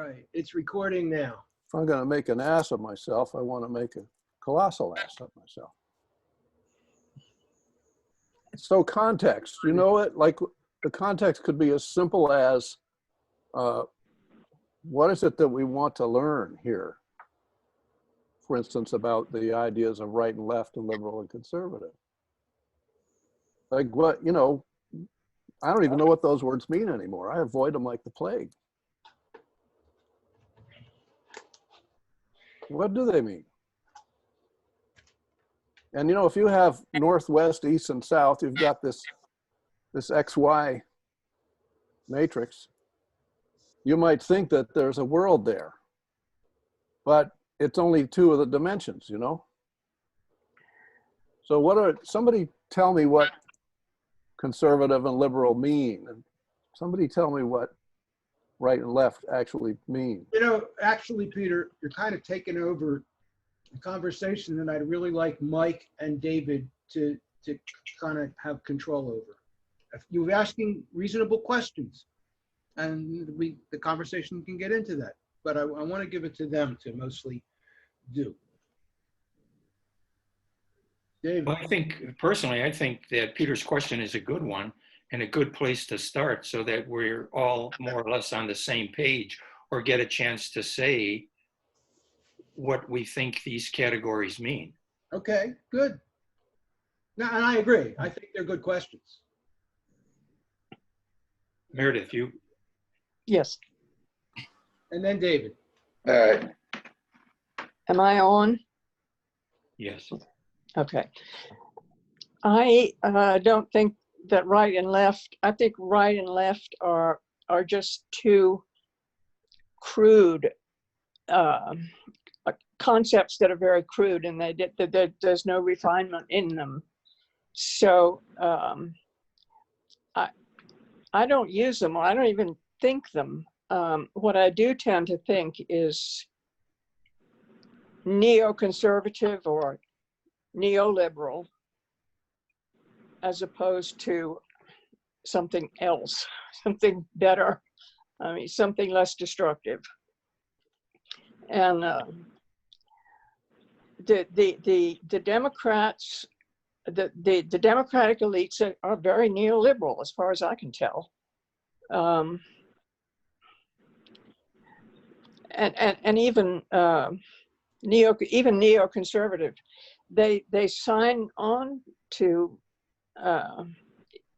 right. It's recording now. If I'm going to make an ass of myself, I want to make a colossal ass of myself. So context, you know it, like the context could be as simple as, what is it that we want to learn here? For instance, about the ideas of right and left and liberal and conservative. Like what, you know, I don't even know what those words mean anymore. I avoid them like the plague. What do they mean? And you know, if you have northwest, east, and south, you've got this XY matrix. You might think that there's a world there, but it's only two of the dimensions, you know? So what are, somebody tell me what conservative and liberal mean, and somebody tell me what right and left actually mean. You know, actually, Peter, you're kind of taking over a conversation that I'd really like Mike and David to kind of have control over. If you're asking reasonable questions, and the conversation can get into that, but I want to give it to them to mostly do. David. Well, I think, personally, I think that Peter's question is a good one and a good place to start so that we're all more or less on the same page or get a chance to say what we think these categories mean. Okay, good. No, and I agree. I think they're good questions. Meredith, you? Yes. And then David. All right. Am I on? Yes. Okay. I don't think that right and left, I think right and left are just too crude concepts that are very crude, and there's no refinement in them. So I don't use them. I don't even think them. What I do tend to think is neoconservative or neoliberal, as opposed to something else, something better. I mean, something less destructive. And the Democrats, the Democratic elites are very neoliberal, as far as I can tell. And even neoconservative, they sign on to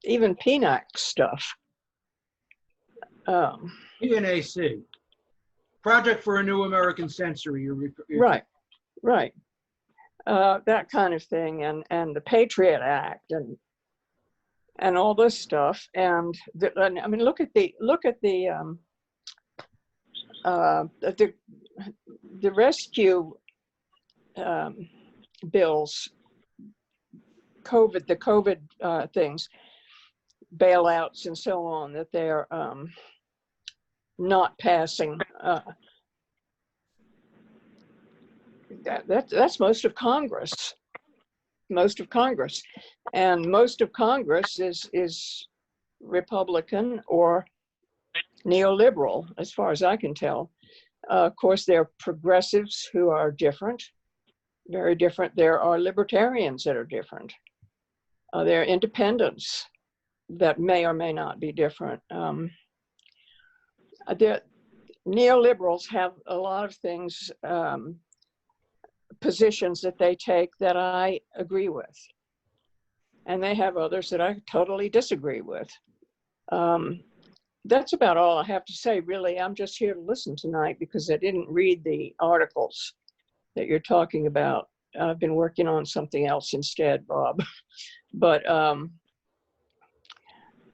even PNAC stuff. PNAC, Project for a New American Century. Right. That kind of thing, and the Patriot Act, and all this stuff. And I mean, look at the rescue bills, the COVID things, bailouts and so on, that they're not passing. That's most of Congress. And most of Congress is Republican or neoliberal, as far as I can tell. Of course, there are progressives who are different, very different. There are libertarians that are different. There are independents that may or may not be different. The neoliberals have a lot of things, positions that they take that I agree with. And they have others that I totally disagree with. That's about all I have to say, really. I'm just here to listen tonight because I didn't read the articles that you're talking about. I've been working on something else instead, Bob. But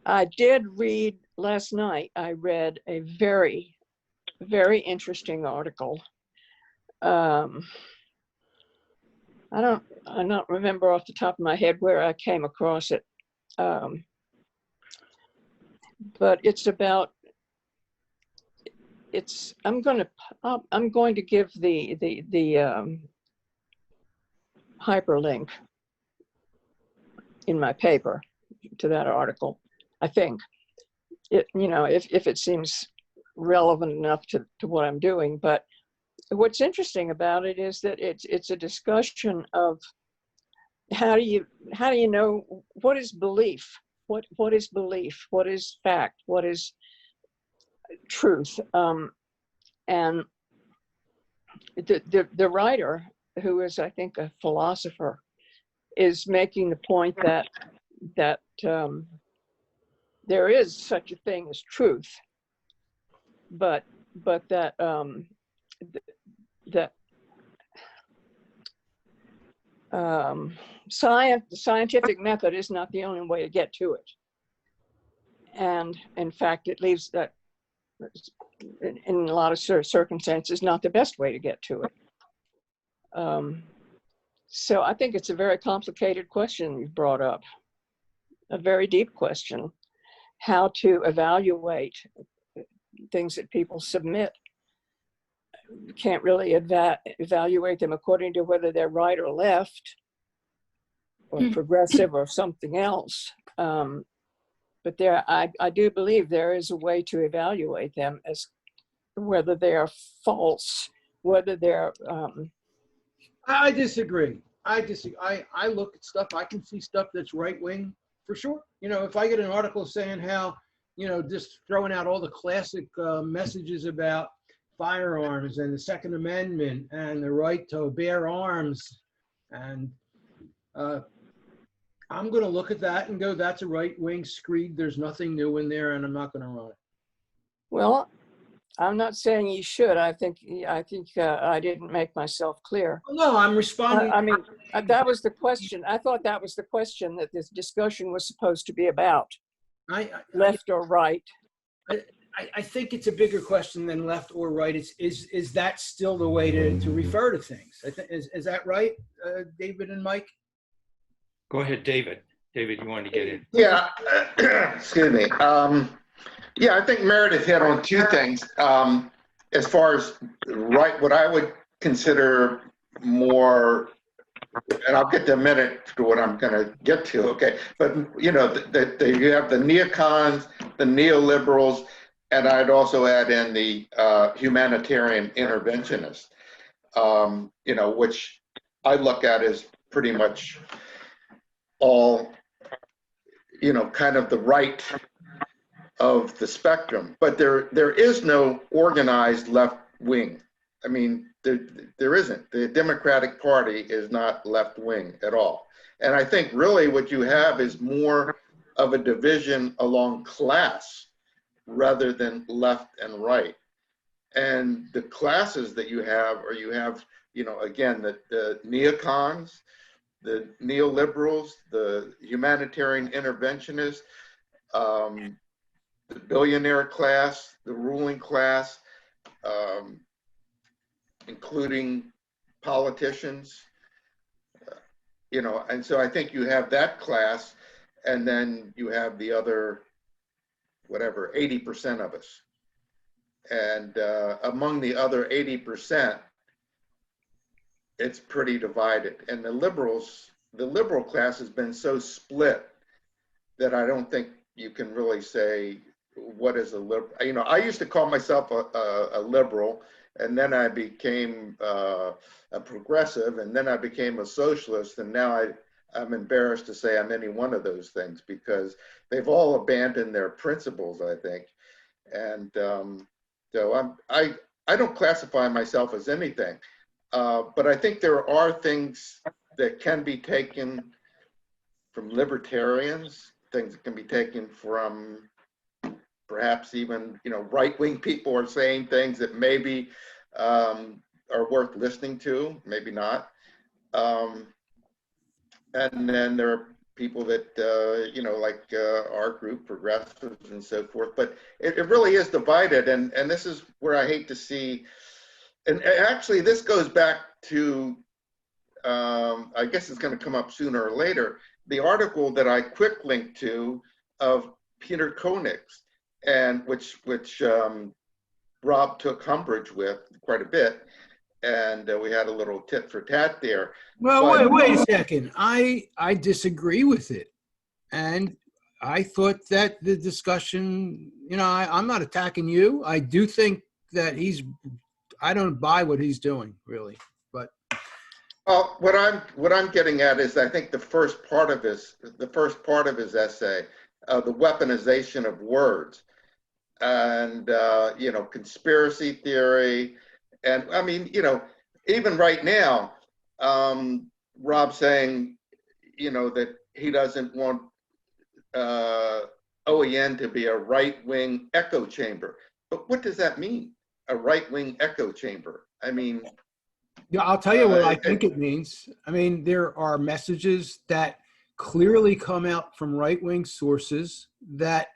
I did read last night. I read a very, very interesting article. I don't remember off the top of my head where I came across it. But it's about, I'm going to give the hyperlink in my paper to that article. I think it, you know, if it seems relevant enough to what I'm doing. But what's interesting about it is that it's a discussion of how do you know what is belief, what is belief, what is fact, what is truth, and the writer, who is, I think, a philosopher, is making the point that there is such a thing as truth, but that the scientific method is not the only way to get to it, and in fact, it leaves that in a lot of circumstances not the best way to get to it. So I think it's a very complicated question you've brought up, a very deep question, how to evaluate things that people submit. You can't really evaluate them according to whether they're right or left or progressive or something else. But I do believe there is a way to evaluate them as whether they are false, whether they're... I disagree. I look at stuff, I can see stuff that's right-wing for sure. You know, if I get an article saying how, you know, just throwing out all the classic messages about firearms and the Second Amendment and the right to bear arms, and I'm going to look at that and go, that's a right-wing screed. There's nothing new in there, and I'm not going to run it. Well, I'm not saying you should. I think I didn't make myself clear. No, I'm responding. I mean, that was the question. I thought that was the question that this discussion was supposed to be about, left or right. I think it's a bigger question than left or right. Is that still the way to refer to things? Is that right, David and Mike? Go ahead, David. David, you wanted to get in? Yeah, excuse me. Yeah, I think Meredith hit on two things. As far as right, what I would consider more, and I'll get to a minute to what I'm going to get to, okay? But, you know, you have the neocons, the neoliberals, and I'd also add in the humanitarian interventionists, you know, which I look at as pretty much all, you know, kind of the right of the spectrum, but there is no organized left wing. I mean, there isn't. The Democratic Party is not left wing at all. And I think really what you have is more of a division along class rather than left and right. And the classes that you have, you know, again, the neocons, the neoliberals, the humanitarian interventionists, the billionaire class, the ruling class, including politicians, you know, and so I think you have that class, and then you have the other, whatever, 80% of us. And among the other 80%, it's pretty divided. And the liberal class has been so split that I don't think you can really say what is a liberal. You know, I used to call myself a liberal, and then I became a progressive, and then I became a socialist, and now I'm embarrassed to say I'm any one of those things because they've all abandoned their principles, I think. And so I don't classify myself as anything, but I think there are things that can be taken from libertarians, things that can be taken from perhaps even, you know, right-wing people are saying things that maybe are worth listening to, maybe not. And then there are people that, you know, like our group, progressives and so forth, but it really is divided. And this is where I hate to see, and actually this goes back to, I guess it's going to come up sooner or later, the article that I quick linked to of Peter Koenig's, and which Rob took umbrage with quite a bit, and we had a little tit for tat there. Well, But- wait a second. I disagree with it, and I thought that the discussion, I'm not attacking you. I do think that I don't buy what he's doing, really. But Well, what I'm getting at is, I think the first part of his essay, the weaponization of words, and conspiracy theory, and I mean, even right now, Rob saying, that he doesn't want OEN to be a right-wing echo chamber. But what does that mean? A right-wing echo chamber? I mean, yeah, I'll tell you what I think it means. I mean, there are messages that clearly come out from right-wing sources that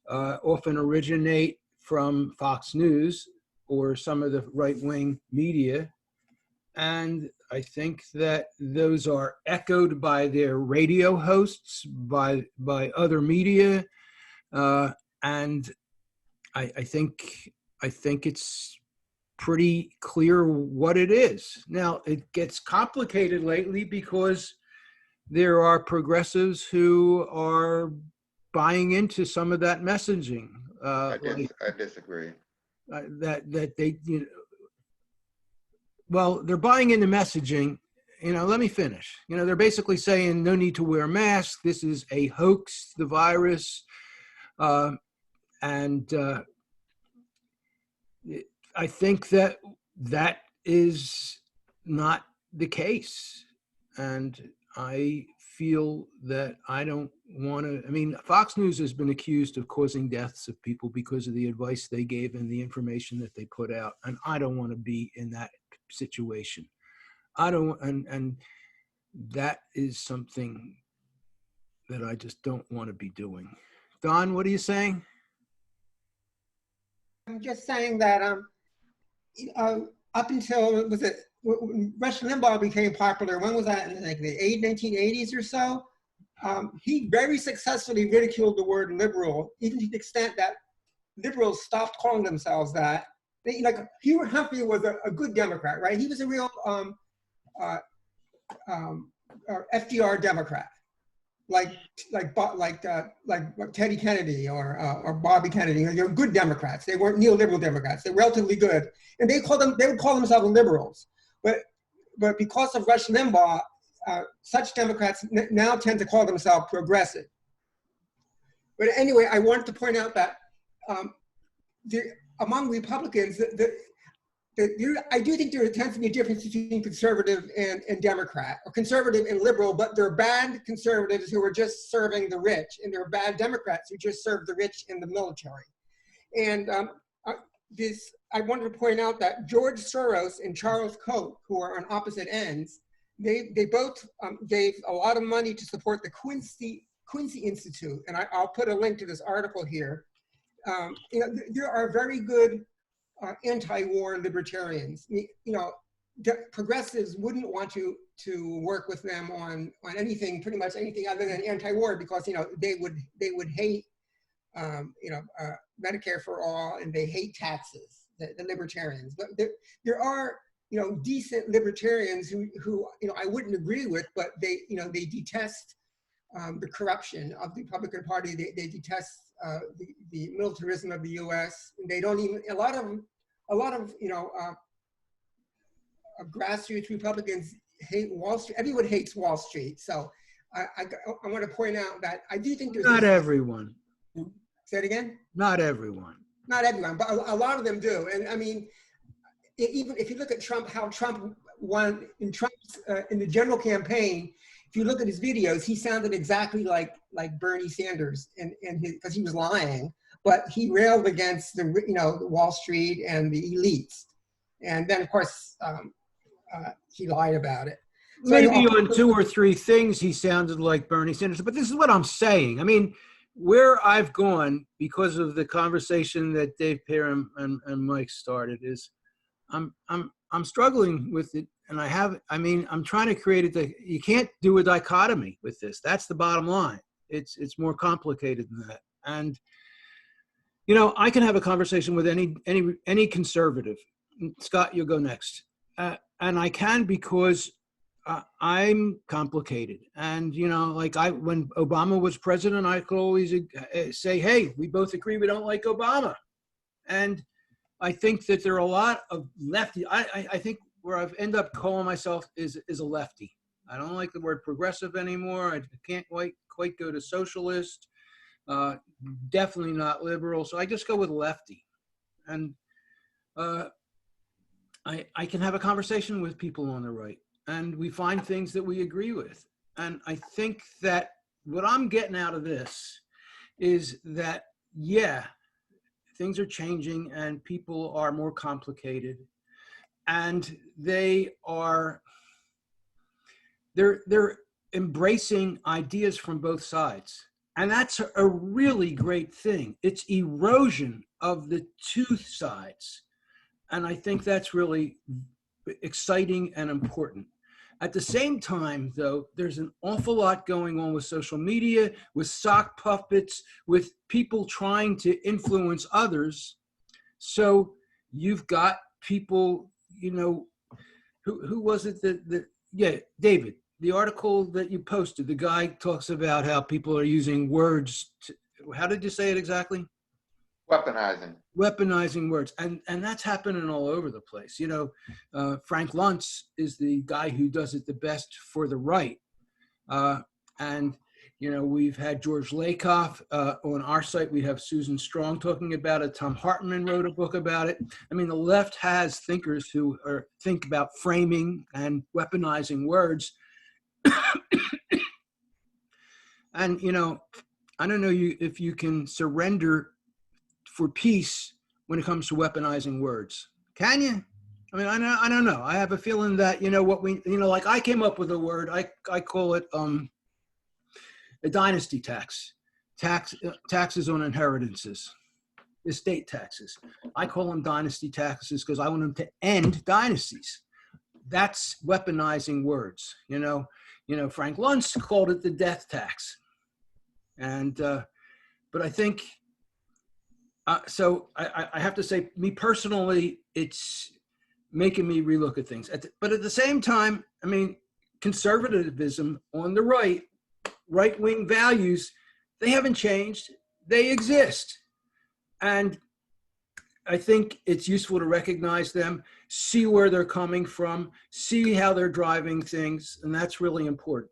often originate from Fox News or some of the right-wing media. And I think that those are echoed by their radio hosts, by other media, and I think it's pretty clear what it is. Now, it gets complicated lately because there are progressives who are buying into some of that messaging. I disagree. That they, well, they're buying into messaging. Let me finish. They're basically saying no need to wear masks. This is a hoax, the virus. And I think that is not the case. And I feel that I don't want to, Fox News has been accused of causing deaths of people because of the advice they gave and the information that they put out. And I don't want to be in that situation. And that is something that I just don't want to be doing. Don, what are you saying? I'm just saying that up until, when Rush Limbaugh became popular, when was that, in like the 1980s or so? He very successfully ridiculed the word liberal, even to the extent that liberals stopped calling themselves that. Hugh Humphrey was a good Democrat, right? He was a real FDR Democrat, like Teddy Kennedy or Bobby Kennedy. They're good Democrats. They weren't neoliberal Democrats. They're relatively good, and they would call themselves liberals. But because of Rush Limbaugh, such Democrats now tend to call themselves progressive. But anyway, I wanted to point out that among Republicans, I do think there tends to be a difference between conservative and Democrat, or conservative and liberal, but there are bad conservatives who are just serving the rich, and there are bad Democrats who just serve the rich and the military. And I wanted to point out that George Soros and Charles Koch, who are on opposite ends, they both gave a lot of money to support the Quincy Institute, and I'll put a link to this article here. There are very good anti-war libertarians. Progressives wouldn't want to work with them on anything, pretty much anything other than anti-war, because they would hate Medicare for all, and they hate taxes, the libertarians. But there are decent libertarians who I wouldn't agree with, but they detest the corruption of the Republican Party. They detest the militarism of the U.S. They don't even, a lot of grassroots Republicans hate Wall Street. Everyone hates Wall Street. So I want to point out that I do think there's not everyone. Say it again? Not everyone. Not everyone, but a lot of them do. And even if you look at Trump, how Trump won in the general campaign, if you look at his videos, he sounded exactly like Bernie Sanders, because he was lying, but he railed against the Wall Street and the elites, and then of course he lied about it. So maybe on two or three things he sounded like Bernie Sanders, but this is what I'm saying. Where I've gone because of the conversation that Dave Pear and Mike started is, I'm struggling with it. And I'm trying to create you can't do a dichotomy with this. That's the bottom line. It's more complicated than that. And, I can have a conversation with any conservative. Scott, you'll go next. And I can because I'm complicated. And, you know, like when Obama was president, I could always say, hey, we both agree we don't like Obama. And I think that there are a lot of lefty. I think where I've ended up calling myself is a lefty. I don't like the word progressive anymore. I can't quite go to socialist. Definitely not liberal. So I just go with lefty. And I can have a conversation with people on the right, and we find things that we agree with. And I think that what I'm getting out of this is that, yeah, things are changing and people are more complicated, and they're embracing ideas from both sides. And that's a really great thing. It's erosion of the two sides. And I think that's really exciting and important. At the same time, though, there's an awful lot going on with social media, with sock puppets, with people trying to influence others. So you've got people, you know, who was it yeah, David, the article that you posted, the guy talks about how people are using words. How did you say it exactly? Weaponizing words, and that's happening all over the place. You know, Frank Luntz is the guy who does it the best for the right, and you know, we've had George Lakoff on our site. We have Susan Strong talking about it. Tom Hartman wrote a book about it. I mean, the left has thinkers who think about framing and weaponizing words, and you know, I don't know if you can surrender for peace when it comes to weaponizing words. Can you? I mean, I don't know. I have a feeling that, you know, like I came up with a word, I call it a dynasty tax. Taxes on inheritances, estate taxes. I call them dynasty taxes because I want them to end dynasties. That's weaponizing words. You know, Frank Luntz called it the death tax. And, but I think, so I have to say, me personally, it's making me relook at things. But at the same time, I mean, conservatism on the right-wing values, they haven't changed. They exist. And I think it's useful to recognize them, see where they're coming from, see how they're driving things, and that's really important.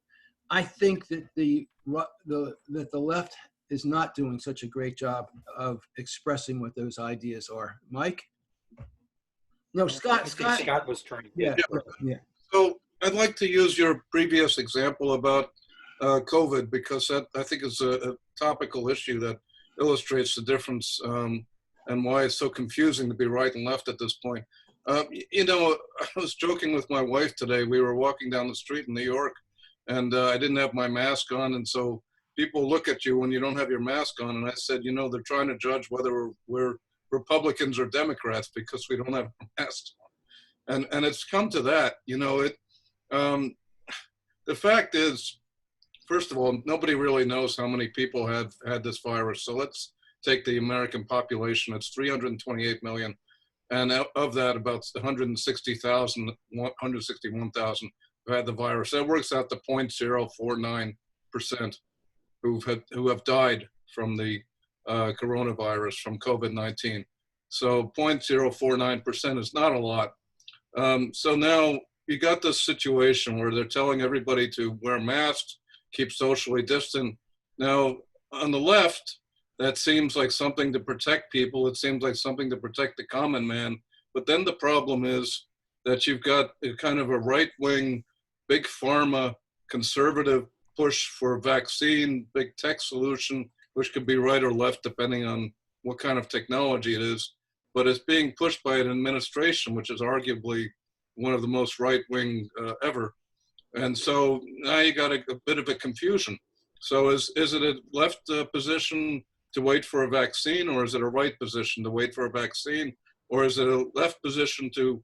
I think that the left is not doing such a great job of expressing what those ideas are. Mike? No, Scott was trying. Yeah. So I'd like to use your previous example about COVID, because that I think is a topical issue that illustrates the difference and why it's so confusing to be right and left at this point. You know, I was joking with my wife today. We were walking down the street in New York, and I didn't have my mask on, and so people look at you when you don't have your mask on. And I said, you know, they're trying to judge whether we're Republicans or Democrats because we don't have masks on. And it's come to that, you know. The fact is, first of all, nobody really knows how many people have had this virus. So let's take the American population. It's 328 million. And of that, about 161,000 have had the virus. That works out to 0.049% who have died from the coronavirus, from COVID-19. So 0.049% is not a lot. So now you got this situation where they're telling everybody to wear masks, keep socially distant. Now, on the left, that seems like something to protect people. It seems like something to protect the common man. But then the problem is that you've got a kind of a right-wing, big pharma, conservative push for a vaccine, big tech solution, which could be right or left depending on what kind of technology it is. But it's being pushed by an administration, which is arguably one of the most right-wing ever. And so now you got a bit of a confusion. So is it a left position to wait for a vaccine, or is it a right position to wait for a vaccine? Or is it a left position to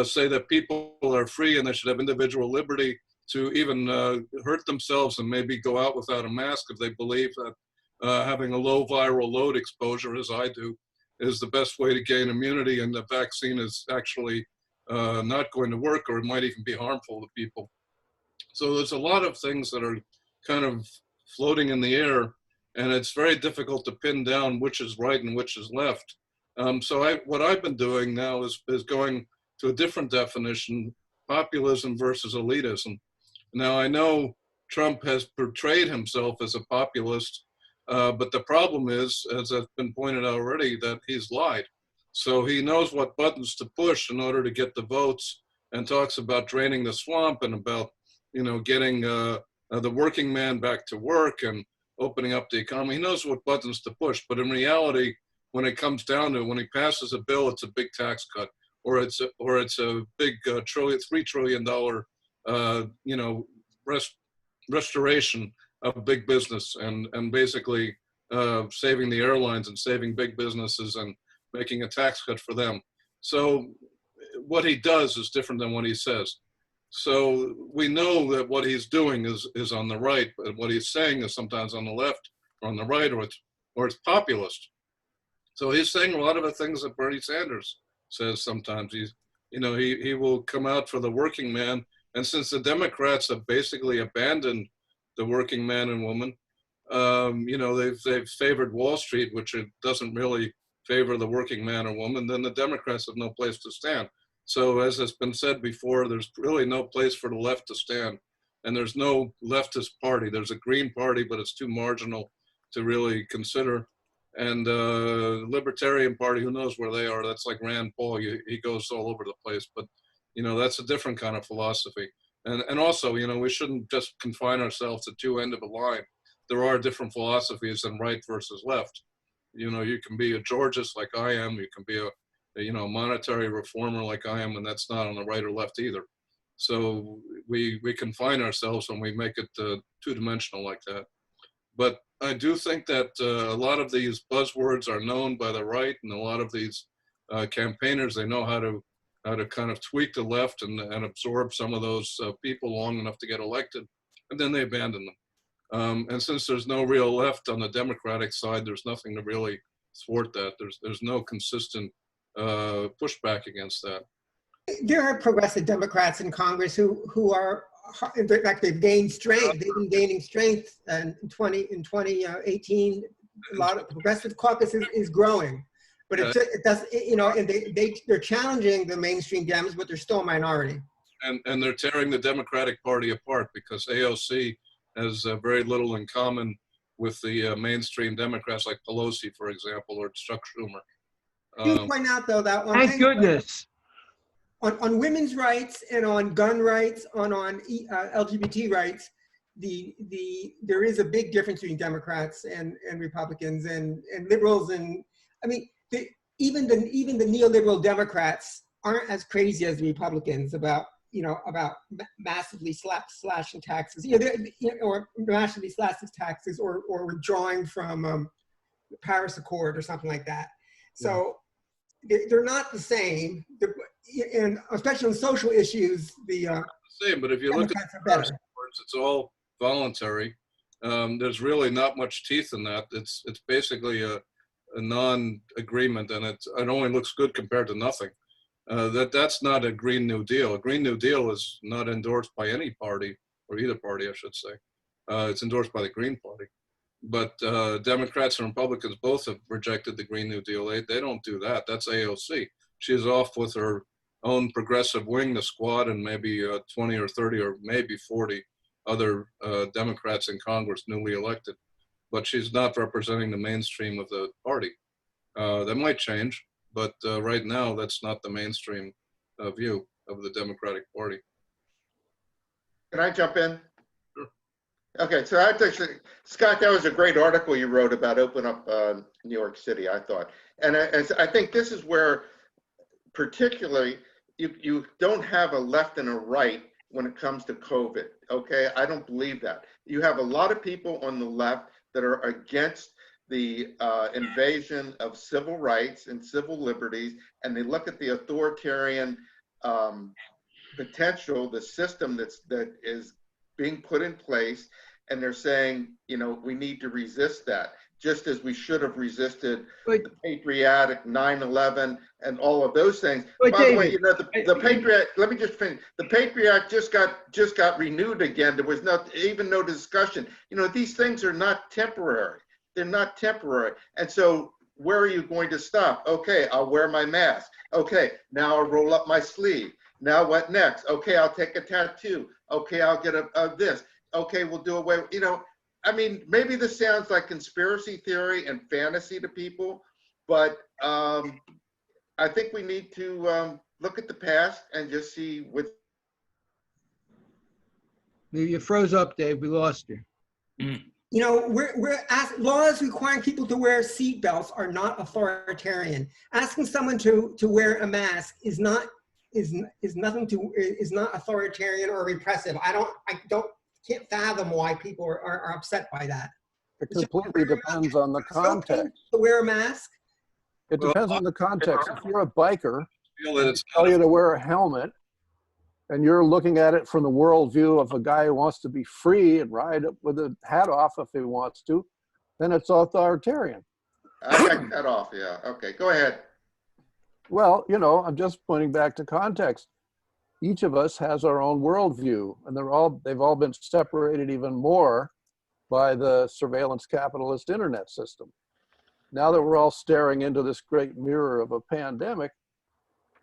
say that people are free and they should have individual liberty to even hurt themselves and maybe go out without a mask if they believe that having a low viral load exposure, as I do, is the best way to gain immunity, and the vaccine is actually not going to work, or it might even be harmful to people? So there's a lot of things that are kind of floating in the air, and it's very difficult to pin down which is right and which is left. So what I've been doing now is going to a different definition: populism versus elitism. Now, I know Trump has portrayed himself as a populist, but the problem is, as has been pointed out already, that he's lied. So he knows what buttons to push in order to get the votes, and talks about draining the swamp and about, getting the working man back to work and opening up the economy. He knows what buttons to push, but in reality, when it comes down to it, when he passes a bill, it's a big tax cut, or it's a big $3 trillion restoration of big business, and basically saving the airlines and saving big businesses and making a tax cut for them. So what he does is different than what he says. So we know that what he's doing is on the right, but what he's saying is sometimes on the left or on the right, or it's populist. So he's saying a lot of the things that Bernie Sanders says sometimes. He will come out for the working man. And since the Democrats have basically abandoned the working man and woman, they've favored Wall Street, which it doesn't really favor the working man or woman, then the Democrats have no place to stand. So as has been said before, there's really no place for the left to stand. And there's no leftist party. There's a Green Party, but it's too marginal to really consider. And Libertarian Party, who knows where they are? That's like Rand Paul. He goes all over the place. But, that's a different kind of philosophy. And also, we shouldn't just confine ourselves to two ends of a line. There are different philosophies than right versus left. You can be a Georgist like I am. You can be a monetary reformer like I am, and that's not on the right or left either. So we confine ourselves when we make it two-dimensional like that. But I do think that a lot of these buzzwords are known by the right, and a lot of these campaigners, they know how to kind of tweak the left and absorb some of those people long enough to get elected, and then they abandon them. And since there's no real left on the Democratic side, there's nothing to really thwart that. There's no consistent pushback against that. There are progressive Democrats in Congress who are, in fact, they've gained strength. They've been gaining strength, and in 2018, a lot of the progressive caucus is growing, but it does, and they're challenging the mainstream Dems, but they're still a minority. And they're tearing the Democratic Party apart because AOC has very little in common with the mainstream Democrats like Pelosi, for example, or Chuck Schumer. You point out, though, that on Thank goodness. On women's rights and on gun rights, on LGBT rights, there is a big difference between Democrats and Republicans and liberals, and I mean even the neoliberal Democrats aren't as crazy as the Republicans about massively slashing taxes, or massively slashing taxes, or withdrawing from the Paris Accord or something like that. So they're not the same, and especially on social issues, the same. But if you look at the Paris Accords, it's all voluntary. There's really not much teeth in that. It's basically a non-agreement, and it only looks good compared to nothing. That's not a Green New Deal. A Green New Deal is not endorsed by any party, or either party, I should say. It's endorsed by the Green Party. But Democrats and Republicans both have rejected the Green New Deal. They don't do that. That's AOC. She's off with her own progressive wing, the Squad, and maybe 20 or 30 or maybe 40 other Democrats in Congress newly elected. But she's not representing the mainstream of the party. That might change, but right now that's not the mainstream view of the Democratic Party. Can I jump in? Okay, so Scott, that was a great article you wrote about Open Up New York City, I thought. And I think this is where particularly you don't have a left and a right when it comes to COVID, okay? I don't believe that. You have a lot of people on the left that are against the invasion of civil rights and civil liberties, and they look at the authoritarian potential, the system that is being put in place, and they're saying, we need to resist that. just as we should have resisted But, the patriotic 9/11 and all of those things. but By the way, David, you know, the Patriot, let me just finish. The Patriot just got renewed again. There was even no discussion. You know, these things are not temporary. They're not temporary. And so where are you going to stop? Okay, I'll wear my mask. Okay, now I'll roll up my sleeve. Now what next? Okay, I'll take a tattoo. Okay, I'll get a this. Okay, we'll do away. You know, I mean, maybe this sounds like conspiracy theory and fantasy to people, but I think we need to look at the past and just see what. you froze up, Dave. We lost you. You know, laws requiring people to wear seatbelts are not authoritarian. Asking someone to wear a mask is not authoritarian or repressive. I can't fathom why people are upset by that. It completely depends on the context. To wear a mask? It depends on the context. If you're a biker, Feel that it's tell you to wear a helmet, and you're looking at it from the worldview of a guy who wants to be free and ride with a hat off if he wants to, then it's authoritarian. I got cut off, yeah. Okay, go ahead. Well, you know, I'm just pointing back to context. Each of us has our own worldview, and they've all been separated even more by the surveillance capitalist internet system. Now that we're all staring into this great mirror of a pandemic,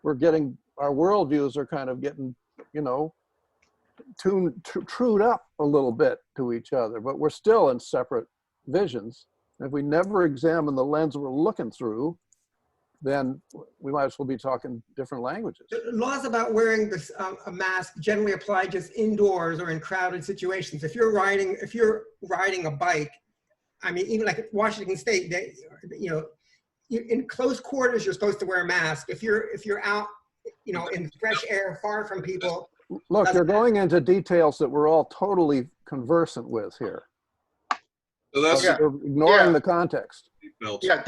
our worldviews are kind of getting, you know, trued up a little bit to each other, but we're still in separate visions. And if we never examine the lens we're looking through, then we might as well be talking different languages. Laws about wearing a mask generally apply just indoors or in crowded situations. If you're riding a bike, I mean, even like Washington State, in close quarters, you're supposed to wear a mask. If you're out, you know, in fresh air, far from people. Look, you're going into details that we're all totally conversant with here. So that's Yeah. You're ignoring Yeah. the context. seatbelts. Yeah,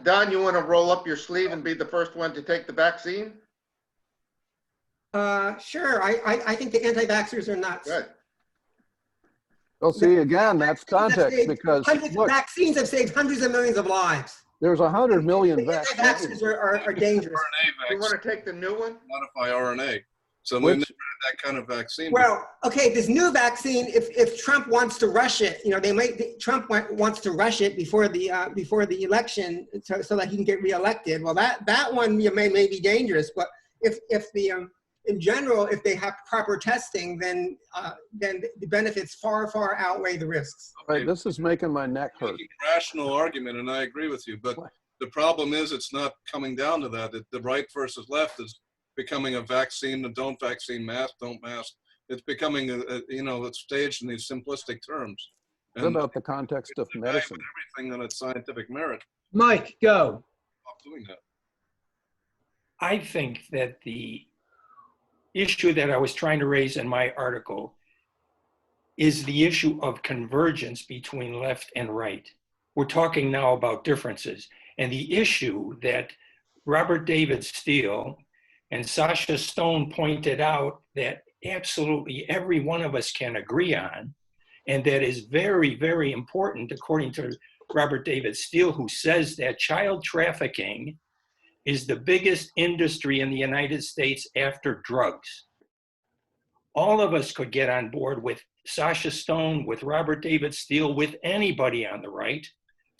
Don, you want to roll up your sleeve and be the first one to take the vaccine? Sure, I think the anti-vaxxers are nuts. Good. Well, see, again, that's context because, look, Vaccines have saved hundreds of millions of lives. there's 100 million The vaccines. anti-vaxxers are dangerous. RNA You want vaccine, to take the new one? modify RNA. So we Which- never had that kind of vaccine. Well, okay, this new vaccine, if Trump wants to rush it, you know, Trump wants to rush it before the election so that he can get reelected. Well, that one may be dangerous, but in general, if they have proper testing, then the benefits far outweigh the risks. Right, this is making my neck hurt. Making a rational argument, and I agree with you, but the problem is it's not coming down to that. The right versus left is becoming a vaccine, don't vaccine, mask, don't mask. It's becoming it's staged in these simplistic terms. What about the context of medicine? Everything on its scientific merit. Mike, go. Stop doing that. I think that the issue that I was trying to raise in my article is the issue of convergence between left and right. We're talking now about differences. And the issue that Robert David Steele and Sasha Stone pointed out that absolutely every one of us can agree on, and that is very, very important, according to Robert David Steele, who says that child trafficking is the biggest industry in the United States after drugs. All of us could get on board with Sasha Stone, with Robert David Steele, with anybody on the right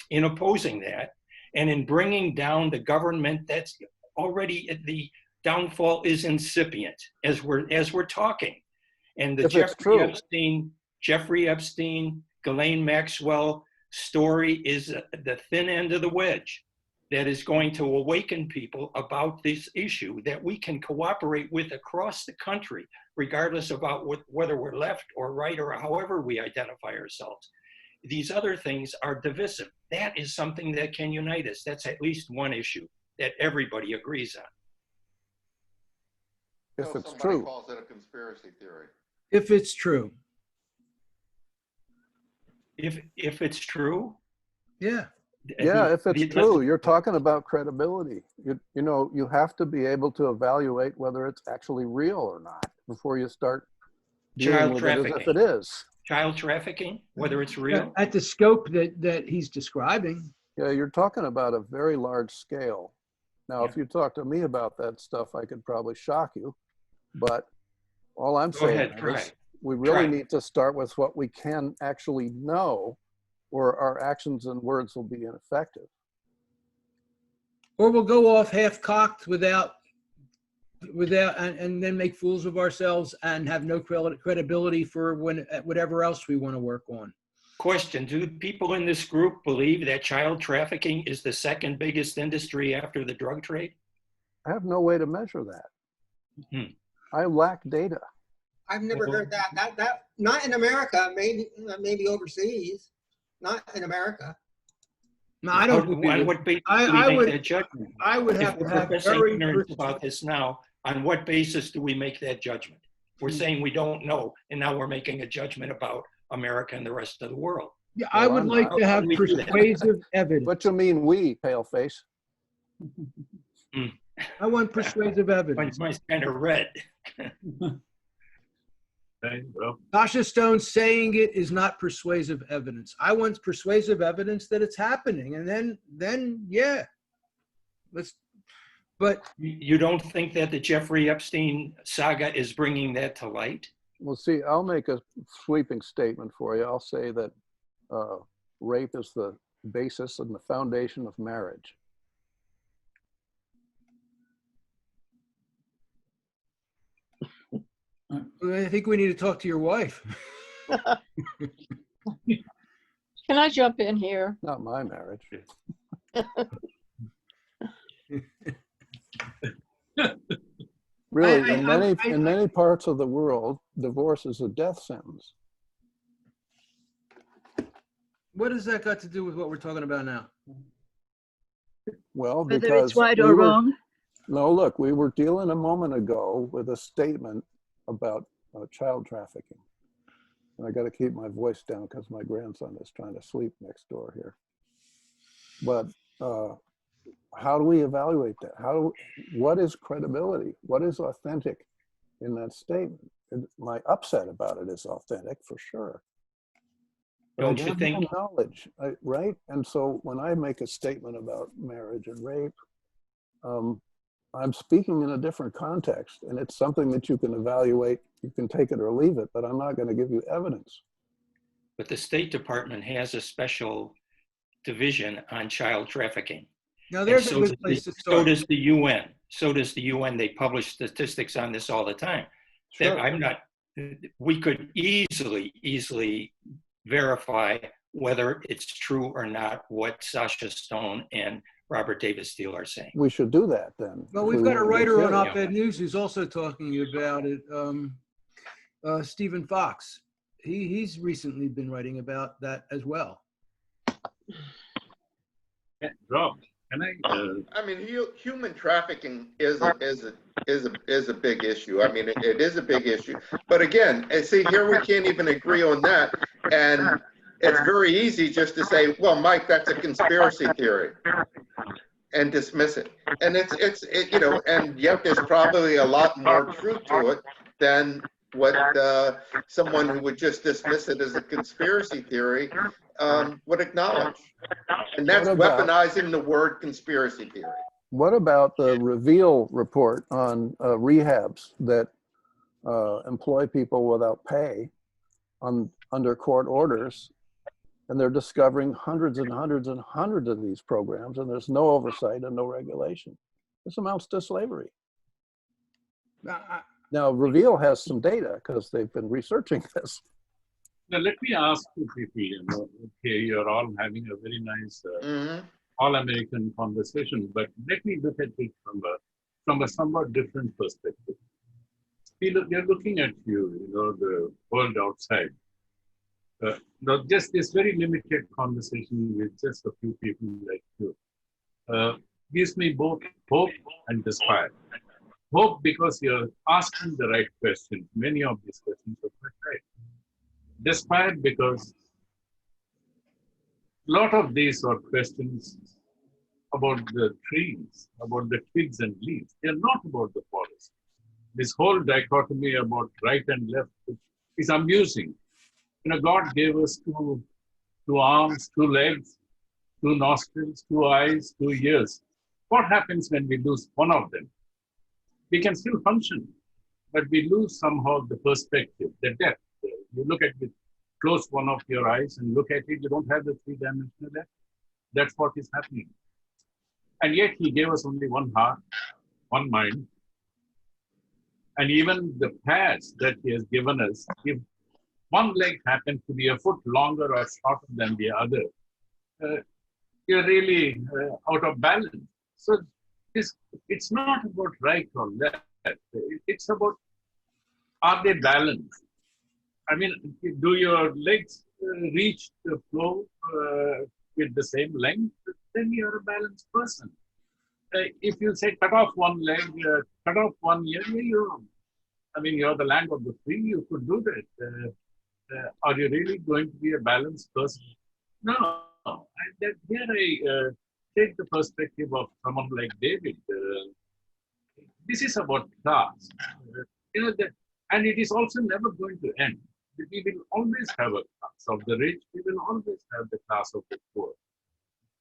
in opposing that and in bringing down the government that's already at the downfall is incipient as we're talking. And the Jeffrey Epstein, Ghislaine Maxwell story is the thin end of the wedge that is going to awaken people about this issue that we can cooperate with across the country, regardless about whether we're left or right or however we identify ourselves. These other things are divisive. That is something that can unite us. That's at least one issue that everybody agrees on. If it's Somebody true. calls it a conspiracy theory. If it's true. If it's true? Yeah. Yeah, if it's true, you're talking about credibility. You have to be able to evaluate whether it's actually real or not before you start dealing Child with it as if trafficking. it is. child trafficking, whether it's real? At the scope that he's describing. Yeah, you're talking about a very large scale. Now, if Yeah. you talk to me about that stuff, I could probably shock you. But all I'm Go saying ahead, is try. we really Try. need to start with what we can actually know, or our actions and words will be ineffective. Or we'll go off half-cocked without, and then make fools of ourselves and have no credibility for whatever else we want to work on. Question, do people in this group believe that child trafficking is the second biggest industry after the drug trade? I have no way to measure that. Hmm. I lack data. I've never heard that. That not in America, maybe overseas, not in America. No, I don't. On what basis do I we would- make that judgment? I would If have to we're have professing very. ignorance about this now, on what basis do we make that judgment? We're saying we don't know, and now we're making a judgment about America and the rest of the world. Yeah, I Well, would I'm like not. to have How do we do that? persuasive evidence. What you mean we, paleface? I want persuasive evidence. Mine's kind of red. Okay, well, Tasha Stone saying it is not persuasive evidence. I want persuasive evidence that it's happening, and then yeah, let's. But You don't think that the Jeffrey Epstein saga is bringing that to light? Well, see, I'll make a sweeping statement for you. I'll say that rape is the basis and the foundation of marriage. I think we need to talk to your wife. Can I jump in here? Not my marriage. Really, in many parts of the world, divorce is a death sentence. What has that got to do with what we're talking about now? Well, Whether because it's right we or were- wrong. No, look, we were dealing a moment ago with a statement about child trafficking. And I got to keep my voice down because my grandson is trying to sleep next door here. But how do we evaluate that? What is credibility? What is authentic in that statement? And my upset about it is authentic for sure. But Don't I you have think- no knowledge, right? And so when I make a statement about marriage and rape, I'm speaking in a different context, and it's something that you can evaluate. You can take it or leave it, but I'm not going to give you evidence. But the State Department has a special division on child trafficking. Now And there's a so good does place to so start. does the UN. So does the UN. They publish statistics on this all the time. Sure. We could easily verify whether it's true or not what Sasha Stone and Robert Davis Steele are saying. We should do that then. Well, if we've we got a want to get writer on serious. Op-Ed News who's also talking about it. Stephen Fox. He's recently been writing about that as well. Rob, can I? I mean, human trafficking is a big issue. I mean, it is a big issue. But again, and see, here we can't even agree on that. And it's very easy just to say, well, Mike, that's a conspiracy theory, and dismiss it. And it's you know, and yet there's probably a lot more truth to it than what someone who would just dismiss it as a conspiracy theory would acknowledge. And that's What about- weaponizing the word conspiracy theory. What about the Reveal report on rehabs that employ people without pay under court orders? And they're discovering hundreds and hundreds and hundreds of these programs, and there's no oversight and no regulation. This amounts to slavery. Now, Reveal has some data because they've been researching this. Now, let me ask you, Fifi, you know, okay, you're all having a very nice Mhm. all-American conversation, but let me look at it from a somewhat different perspective. They're looking at you know, the world outside. Now, just this very limited conversation with just a few people like you gives me both hope and despair. Hope because you're asking the right questions. Many of these questions are quite right. Despair because a lot of these are questions about the trees, about the twigs and leaves. They're not about the forest. This whole dichotomy about right and left is amusing. God gave us two arms, two legs, two nostrils, two eyes, two ears. What happens when we lose one of them? We can still function, but we lose somehow the perspective, the depth. You look at it, close one of your eyes and look at it, you don't have the three-dimensional depth. That's what is happening. And yet he gave us only one heart, one mind. And even the pads that he has given us, if one leg happens to be a foot longer or shorter than the other, you're really out of balance. So it's not about right or left. It's about, are they balanced? I mean, do your legs reach the floor with the same length? Then you're a balanced person. If you say cut off one leg, cut off one ear, you're the land of the free, you could do that. Are you really going to be a balanced person? No. And here I take the perspective of someone like David. This is about class. And it is also never going to end. We will always have a class of the rich. We will always have the class of the poor.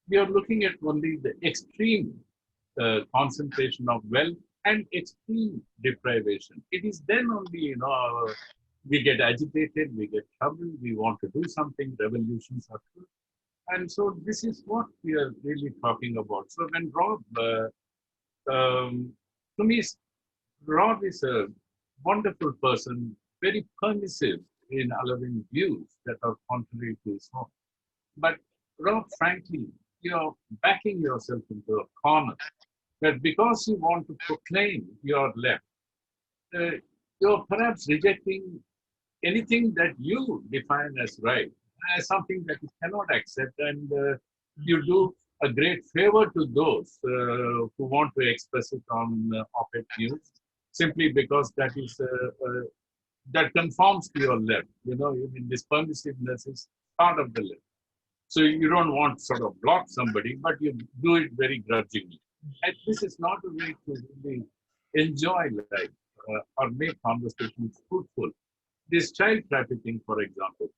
We are looking at only the extreme concentration of wealth and extreme deprivation. It is then only, we get agitated, we get troubled, we want to do something, revolutions occur. And so this is what we are really talking about. So when Rob, to me, Rob is a wonderful person, very permissive in allowing views that are contrary to his own. But Rob, frankly, you're backing yourself into a corner that because you want to proclaim your left, you're perhaps rejecting anything that you define as right, as something that you cannot accept, and you do a great favor to those who want to express it on op-ed news, simply because that is that conforms to your left. This permissiveness is part of the left. So you don't want to sort of block somebody, but you do it very grudgingly. And this is not a way to really enjoy life or make conversations fruitful. This child trafficking, for example,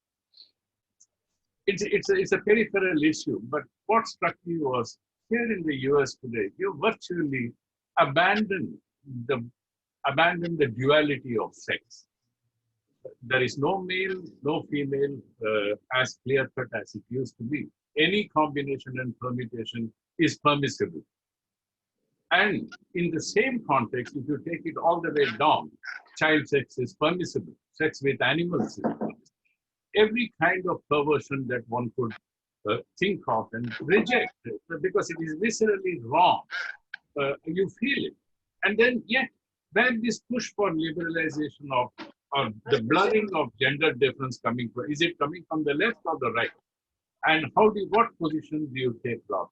it's a peripheral issue. But what struck me was here in the US today, you virtually abandon the duality of sex. There is no male, no female as clear-cut as it used to be. Any combination and permutation is permissible. And in the same context, if you take it all the way down, child sex is permissible. Sex with animals is permissible. Every kind of perversion that one could think of and reject, because it is viscerally wrong. You feel it. And then yet, where this push for liberalization of or the blurring of gender difference coming from, is it coming from the left or the right? And what position do you take, Rob?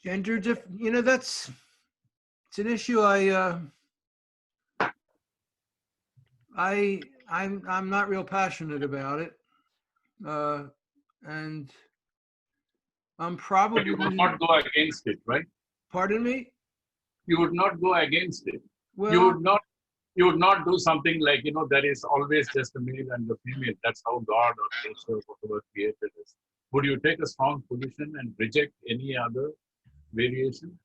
Gender it's an issue I'm not real passionate about it. And I'm probably. But you would not go against it, right? Pardon me? You would not go against it. Well, you would not do something like, there is always just a male and a female. That's how God or nature, whatever created us. Would you take a strong position and reject any other variation?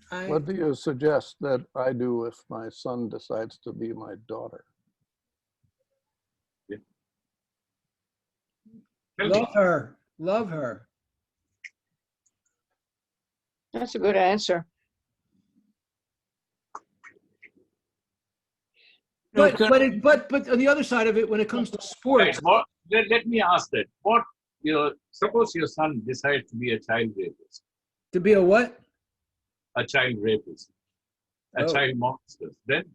What do you suggest that I do if my son decides to be my daughter? Yeah. Love her. That's a good answer. But on the other side of it, when it comes to sports, let me ask that. Suppose your son decides to be a child rapist. To be a what? A child rapist. A child monster. Then?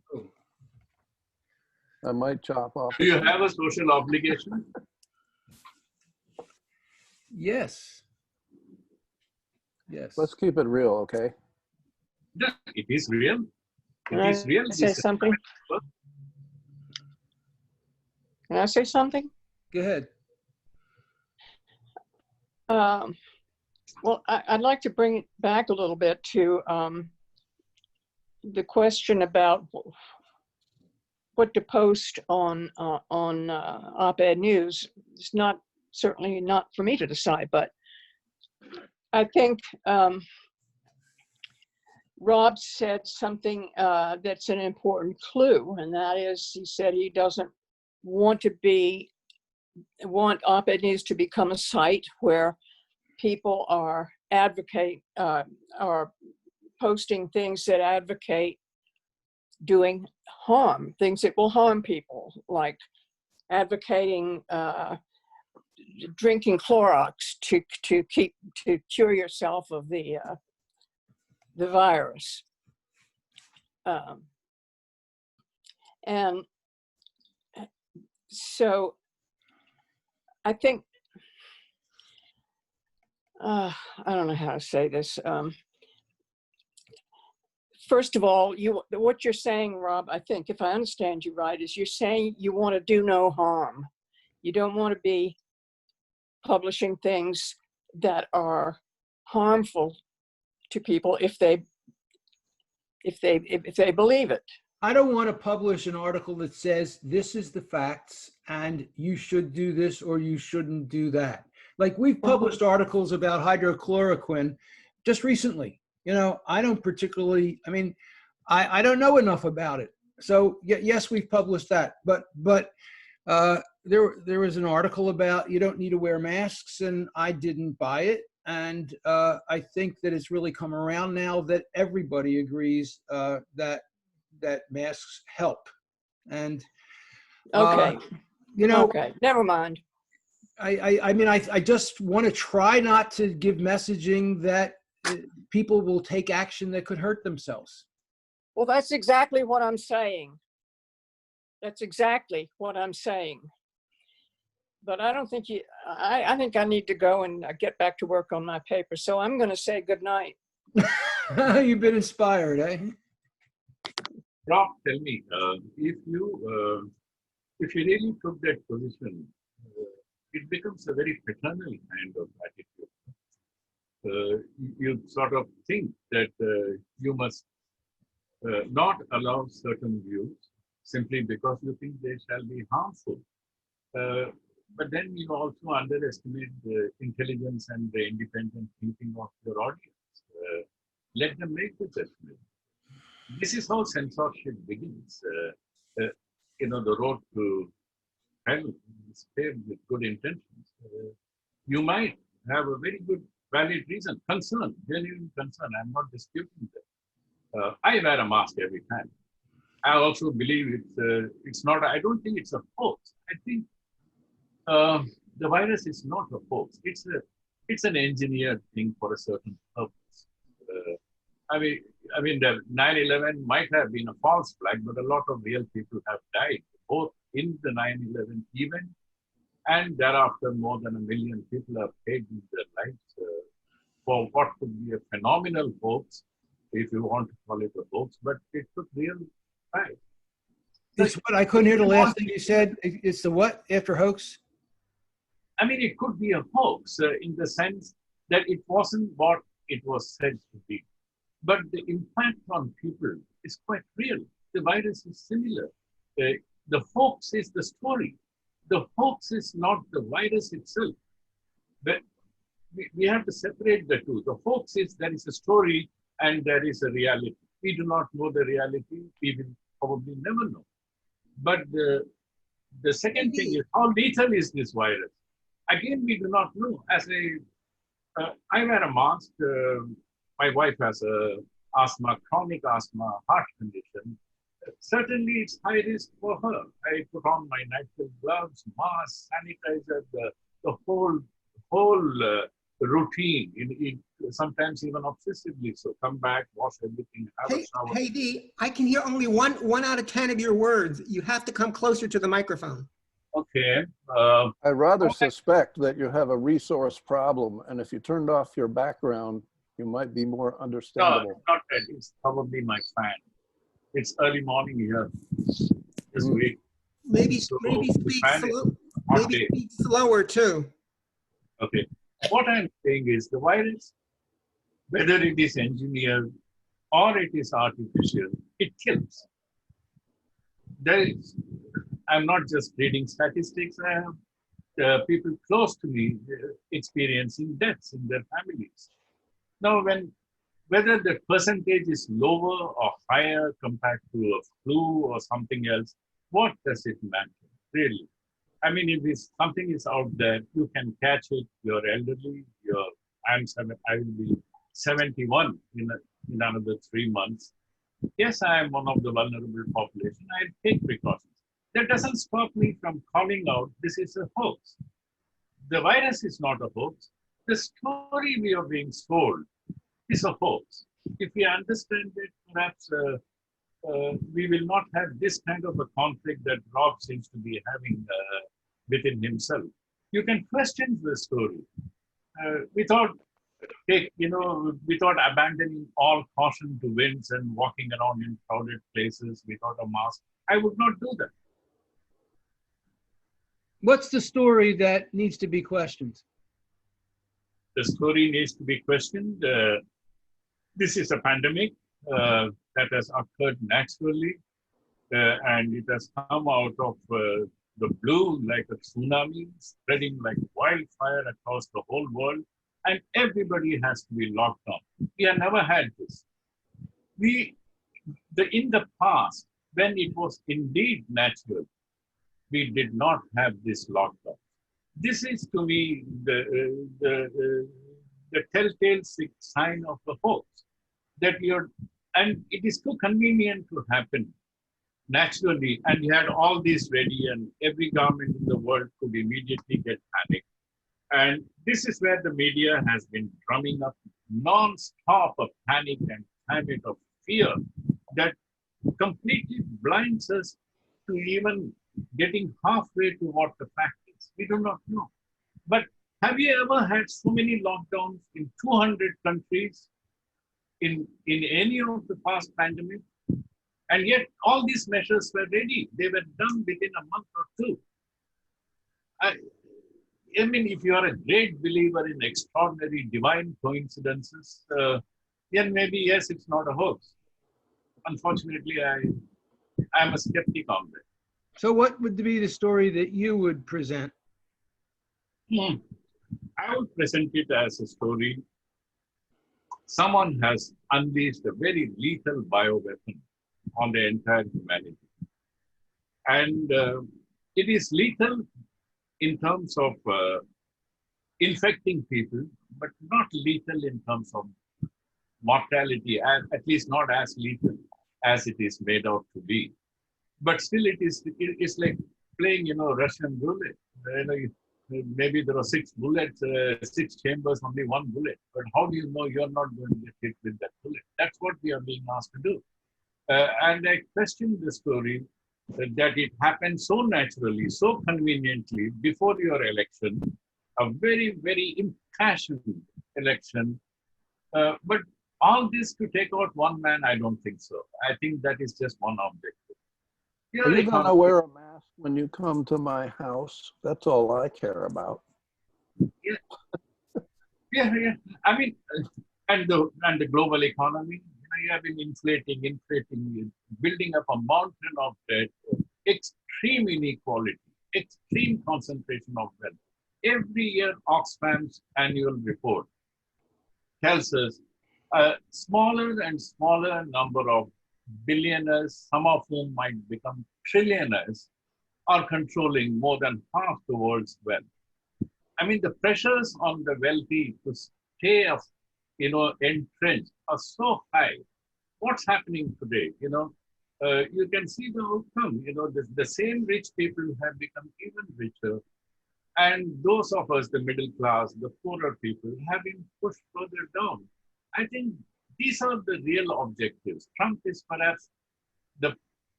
I might chop off. Do you have a social obligation? Yes. Let's keep it real, okay? Yeah, it is real. Can I say something? Can I say something? Go ahead. Well, I'd like to bring it back a little bit to the question about what to post on op-ed news. It's not certainly not for me to decide, but I think Rob said something that's an important clue, and that is, he said he doesn't want op-ed news to become a site where people are posting things that advocate doing harm, things that will harm people, like advocating drinking Clorox to cure yourself of the virus. And so I think, I don't know how to say this. First of all, what you're saying, Rob, I think, if I understand you right, is you're saying you want to do no harm. You don't want to be publishing things that are harmful to people if they believe it. I don't want to publish an article that says this is the facts and you should do this or you shouldn't do that. Like, we've published articles about hydroxychloroquine just recently. You know, I don't particularly, I mean, I don't know enough about it. So yes, we've published that, but there was an article about you don't need to wear masks, and I didn't buy it. And I think that it's really come around now that everybody agrees that masks help. And Okay. you know, okay, never mind. I mean, I just want to try not to give messaging that people will take action that could hurt themselves. Well, that's exactly what I'm saying. That's exactly what I'm saying. But I don't think I think I need to go and get back to work on my paper. So I'm going to say good night. You've been inspired, eh? Rob, tell me, if you really took that position, it becomes a very paternal kind of attitude. You sort of think that you must not allow certain views simply because you think they shall be harmful. But then you also underestimate the intelligence and the independent thinking of your audience. Let them make the judgment. This is how censorship begins. You know, the road to hell is paved with good intentions. You might have a very good, valid reason, concern, genuine concern. I'm not disputing that. I wear a mask every time. I also believe it's not, I don't think it's a hoax. I think the virus is not a hoax. It's an engineered thing for a certain purpose. I mean, the 9/11 might have been a false flag, but a lot of real people have died, both in the 9/11 event and thereafter. More than 1 million people have paid with their lives for what could be a phenomenal hoax, if you want to call it a hoax, but it took real time. It's what I couldn't hear the last thing you said. It's the what after hoax? I mean, it could be a hoax in the sense that it wasn't what it was said to be. But the impact on people is quite real. The virus is similar. The hoax is the story. The hoax is not the virus itself. But we have to separate the two. The hoax is there is a story and there is a reality. We do not know the reality. We will probably never know. But the second thing is, how lethal is this virus? Again, we do not know. I wear a mask. My wife has asthma, chronic asthma, heart condition. Certainly, it's high risk for her. I put on my nightly gloves, mask, sanitizer, the whole routine. Sometimes even obsessively. So come back, wash everything, have a shower. Hey, Dee, I can hear only one out of 10 of your words. You have to come closer to the microphone. Okay. I rather suspect that you have a resource problem, and if you turned off your background, you might be more understandable. No, not that. It's probably my fan. It's early morning here this week. Maybe So speak slower too. Okay. What I'm saying is the virus, whether it is engineered or it is artificial, it kills. there is, I'm not just reading statistics, I have people close to me experiencing deaths in their families. Now, whether the percentage is lower or higher compared to a flu or something else, what does it matter, really? I mean, if something is out there, you can catch it. You're elderly. I will be 71 in another 3 months. Yes, I am one of the vulnerable population. I take precautions. That doesn't stop me from calling out, this is a hoax. The virus is not a hoax. The story we are being sold is a hoax. If we understand it, perhaps we will not have this kind of a conflict that Rob seems to be having within himself. You can question the story without abandoning all caution to winds and walking around in crowded places without a mask. I would not do that. What's the story that needs to be questioned? The story needs to be questioned. This is a pandemic that has occurred naturally, and it has come out of the blue like a tsunami, spreading like wildfire across the whole world, and everybody has to be locked down. We have never had this. In the past, when it was indeed natural, we did not have this lockdown. This is, to me, the telltale sign of the hoax, that and it is too convenient to happen naturally, and you had all this ready, and every government in the world could immediately get panicked. And this is where the media has been drumming up non-stop of panic and climate of fear that completely blinds us to even getting halfway to what the fact is. We do not know. But have you ever had so many lockdowns in 200 countries in any of the past pandemics? And yet all these measures were ready. They were done within a month or two. I mean, if you are a great believer in extraordinary divine coincidences, then maybe, yes, it's not a hoax. Unfortunately, I'm a skeptic on that. So what would be the story that you would present? I would present it as a story. Someone has unleashed a very lethal bioweapon on the entire humanity. And it is lethal in terms of infecting people, but not lethal in terms of mortality, at least not as lethal as it is made out to be. But still, it's like playing, Russian roulette. Maybe there are 6 bullets, 6 chambers, only 1 bullet. But how do you know you're not going to get hit with that bullet? That's what we are being asked to do. And I question the story that it happened so naturally, so conveniently before your election, a very, very impassioned election. But all this to take out one man, I don't think so. I think that is just one objective. Are you going to wear a mask when you come to my house? That's all I care about. Yeah. I mean, and the global economy, you have been inflating, building up a mountain of debt, extreme inequality, extreme concentration of wealth. Every year, Oxfam's annual report tells us a smaller and smaller number of billionaires, some of whom might become trillionaires, are controlling more than half the world's wealth. I mean, the pressures on the wealthy to stay, entrenched are so high. What's happening today? You can see the outcome. The same rich people have become even richer, and those of us, the middle class, the poorer people, have been pushed further down. I think these are the real objectives. Trump is perhaps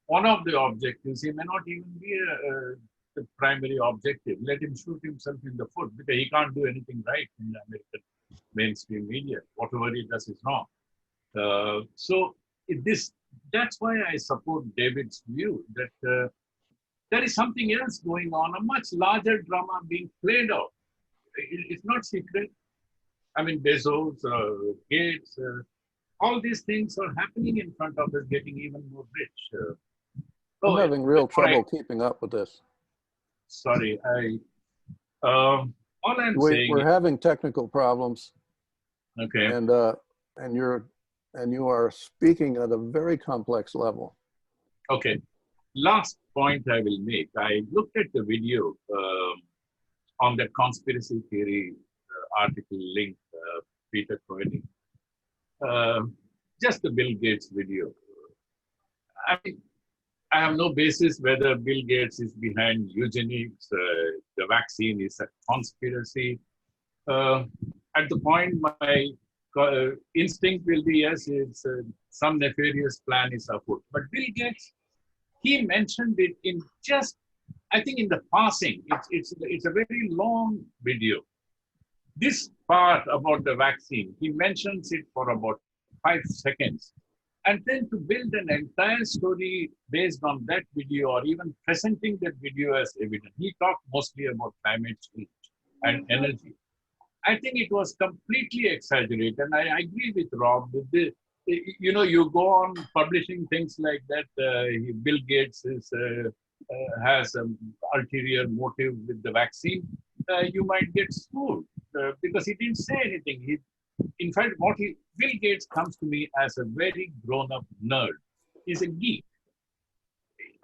one of the objectives. He may not even be the primary objective. Let him shoot himself in the foot, because he can't do anything right in the American mainstream media. Whatever he does is wrong. That's why I support David's view that there is something else going on, a much larger drama being played out. It's not secret. I mean, Bezos, Gates, all these things are happening in front of us, getting even more rich. I'm having real before trouble keeping up with this. Sorry, all I'm saying We're having technical problems, okay. and you are speaking at a very complex level. Okay. Last point I will make. I looked at the video on the conspiracy theory article link, Peter Coyne. Just the Bill Gates video. I mean, I have no basis whether Bill Gates is behind eugenics, the vaccine is a conspiracy. At the point, my instinct will be yes, it's some nefarious plan is afoot. But Bill Gates, he mentioned it in just, I think in the passing. It's a very long video. This part about the vaccine, he mentions it for about 5 seconds. And then to build an entire story based on that video or even presenting that video as evidence. He talked mostly about climate change and energy. I think it was completely exaggerated. And I agree with Rob. You go on publishing things like that. Bill Gates has an ulterior motive with the vaccine. You might get sued because he didn't say anything. In fact, Bill Gates comes to me as a very grown-up nerd. He's a geek.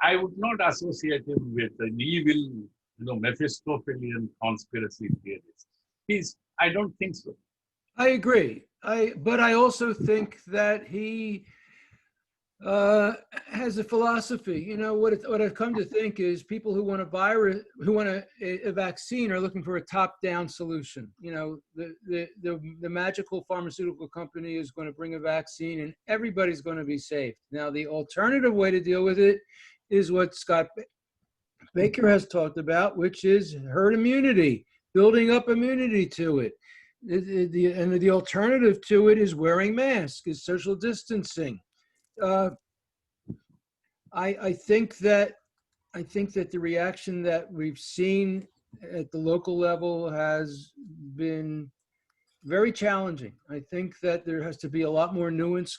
I would not associate him with an evil, Mephistophelian conspiracy theorist. I don't think so. I agree. But I also think that he has a philosophy. What I've come to think is people who want a vaccine are looking for a top-down solution. The magical pharmaceutical company is going to bring a vaccine and everybody's going to be safe. Now, the alternative way to deal with it is what Scott Baker has talked about, which is herd immunity, building up immunity to it. The alternative to it is wearing masks, is social distancing. I think that the reaction that we've seen at the local level has been very challenging. I think that there has to be a lot more nuance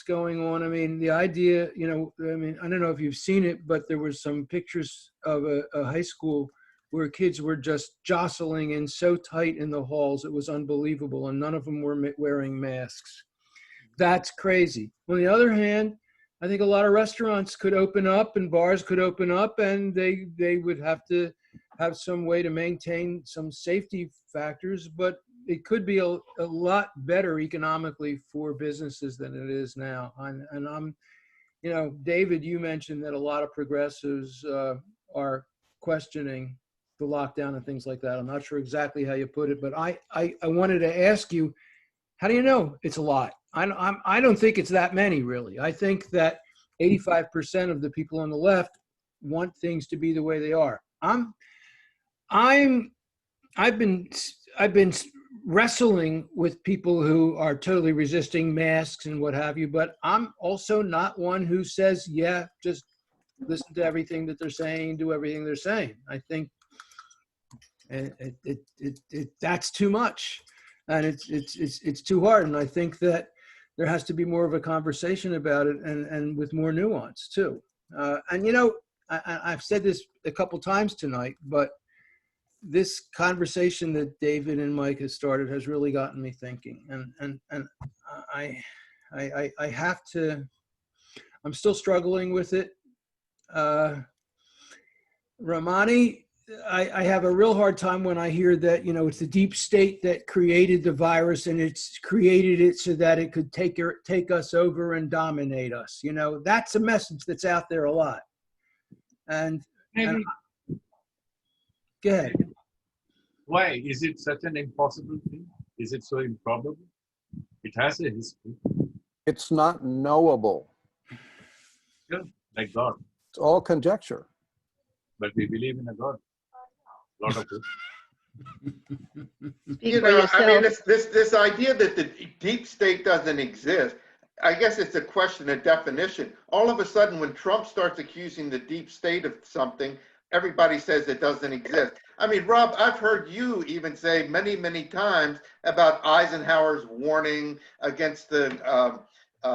going on. I mean, the idea, I don't know if you've seen it, but there were some pictures of a high school where kids were just jostling in so tight in the halls. It was unbelievable. And none of them were wearing masks. That's crazy. On the other hand, I think a lot of restaurants could open up and bars could open up, and they would have to have some way to maintain some safety factors, but it could be a lot better economically for businesses than it is now. And I'm, David, you mentioned that a lot of progressives are questioning the lockdown and things like that. I'm not sure exactly how you put it, but I wanted to ask you, how do you know it's a lot? I don't think it's that many, really. I think that 85% of the people on the left want things to be the way they are. I've been wrestling with people who are totally resisting masks and what have you, but I'm also not one who says, yeah, just listen to everything that they're saying, do everything they're saying. I think that's too much, and it's too hard. And I think that there has to be more of a conversation about it, and with more nuance too. I've said this a couple times tonight, but this conversation that David and Mike has started has really gotten me thinking, and I have to. I'm still struggling with it. Ramani, I have a real hard time when I hear that, it's the deep state that created the virus, and it's created it so that it could take us over and dominate us. That's a message that's out there a lot. And go ahead. Why? Is it such an impossible thing? Is it so improbable? It has a history. It's not knowable. Yeah, like God. It's all conjecture. But we believe in a God. A lot of it. I mean, this idea that the deep state doesn't exist, I guess it's a question of definition. All of a sudden, when Trump starts accusing the deep state of something, everybody says it doesn't exist. I mean, Rob, I've heard you even say many, many times about Eisenhower's warning against the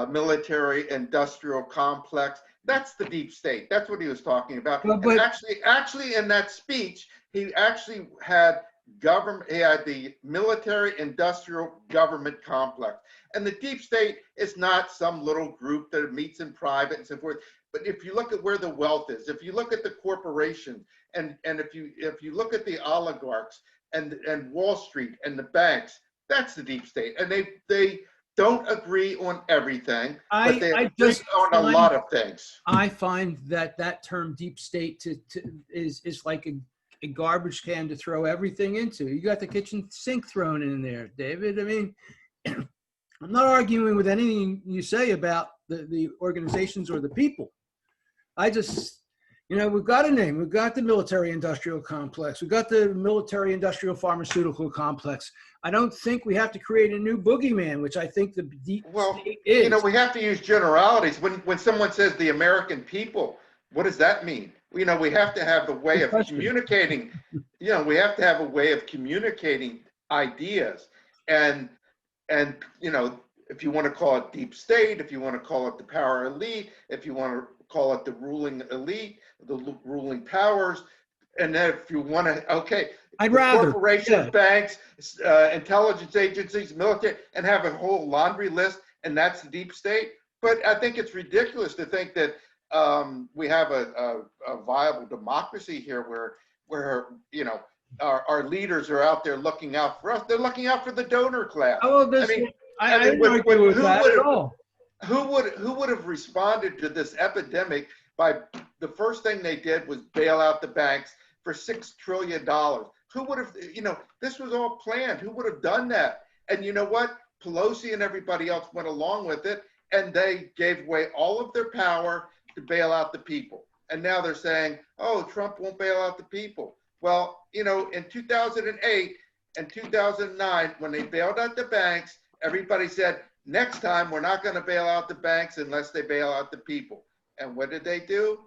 military industrial complex. That's the deep state. That's what he was talking about. Well, And but- actually in that speech, he actually had government, he had the military industrial government complex. And the deep state is not some little group that meets in private and so forth. But if you look at where the wealth is, if you look at the corporations, and if you look at the oligarchs and Wall Street and the banks, that's the deep state. And they don't agree on everything, but they agree on a lot of things. I find that term deep state is like a garbage can to throw everything into. You got the kitchen sink thrown in there, David. I mean, I'm not arguing with anything you say about the organizations or the people. I just, we've got a name. We've got the military-industrial complex. We've got the military-industrial pharmaceutical complex. I don't think we have to create a new boogeyman, which I think the deep state is. We have to use generalities. When someone says the American people, what does that mean? We have to have a way of communicating. We have to have a way of communicating ideas. And if you want to call it deep state, if you want to call it the power elite, if you want to call it the ruling elite, the ruling powers, and then if you want to, I'd rather corporations, banks, intelligence agencies, military, and have a whole laundry list, and that's the deep state. But I think it's ridiculous to think that we have a viable democracy here where our leaders are out there looking out for us. They're looking out for the donor class. Oh, I don't agree with that at all. Who would have responded to this epidemic by the first thing they did was bail out the banks for $6 trillion? Who would have, this was all planned. Who would have done that? And you know what? Pelosi and everybody else went along with it, and they gave away all of their power to bail out the people. And now they're saying, oh, Trump won't bail out the people. Well, in 2008 and 2009, when they bailed out the banks, everybody said, next time we're not going to bail out the banks unless they bail out the people. And what did they do?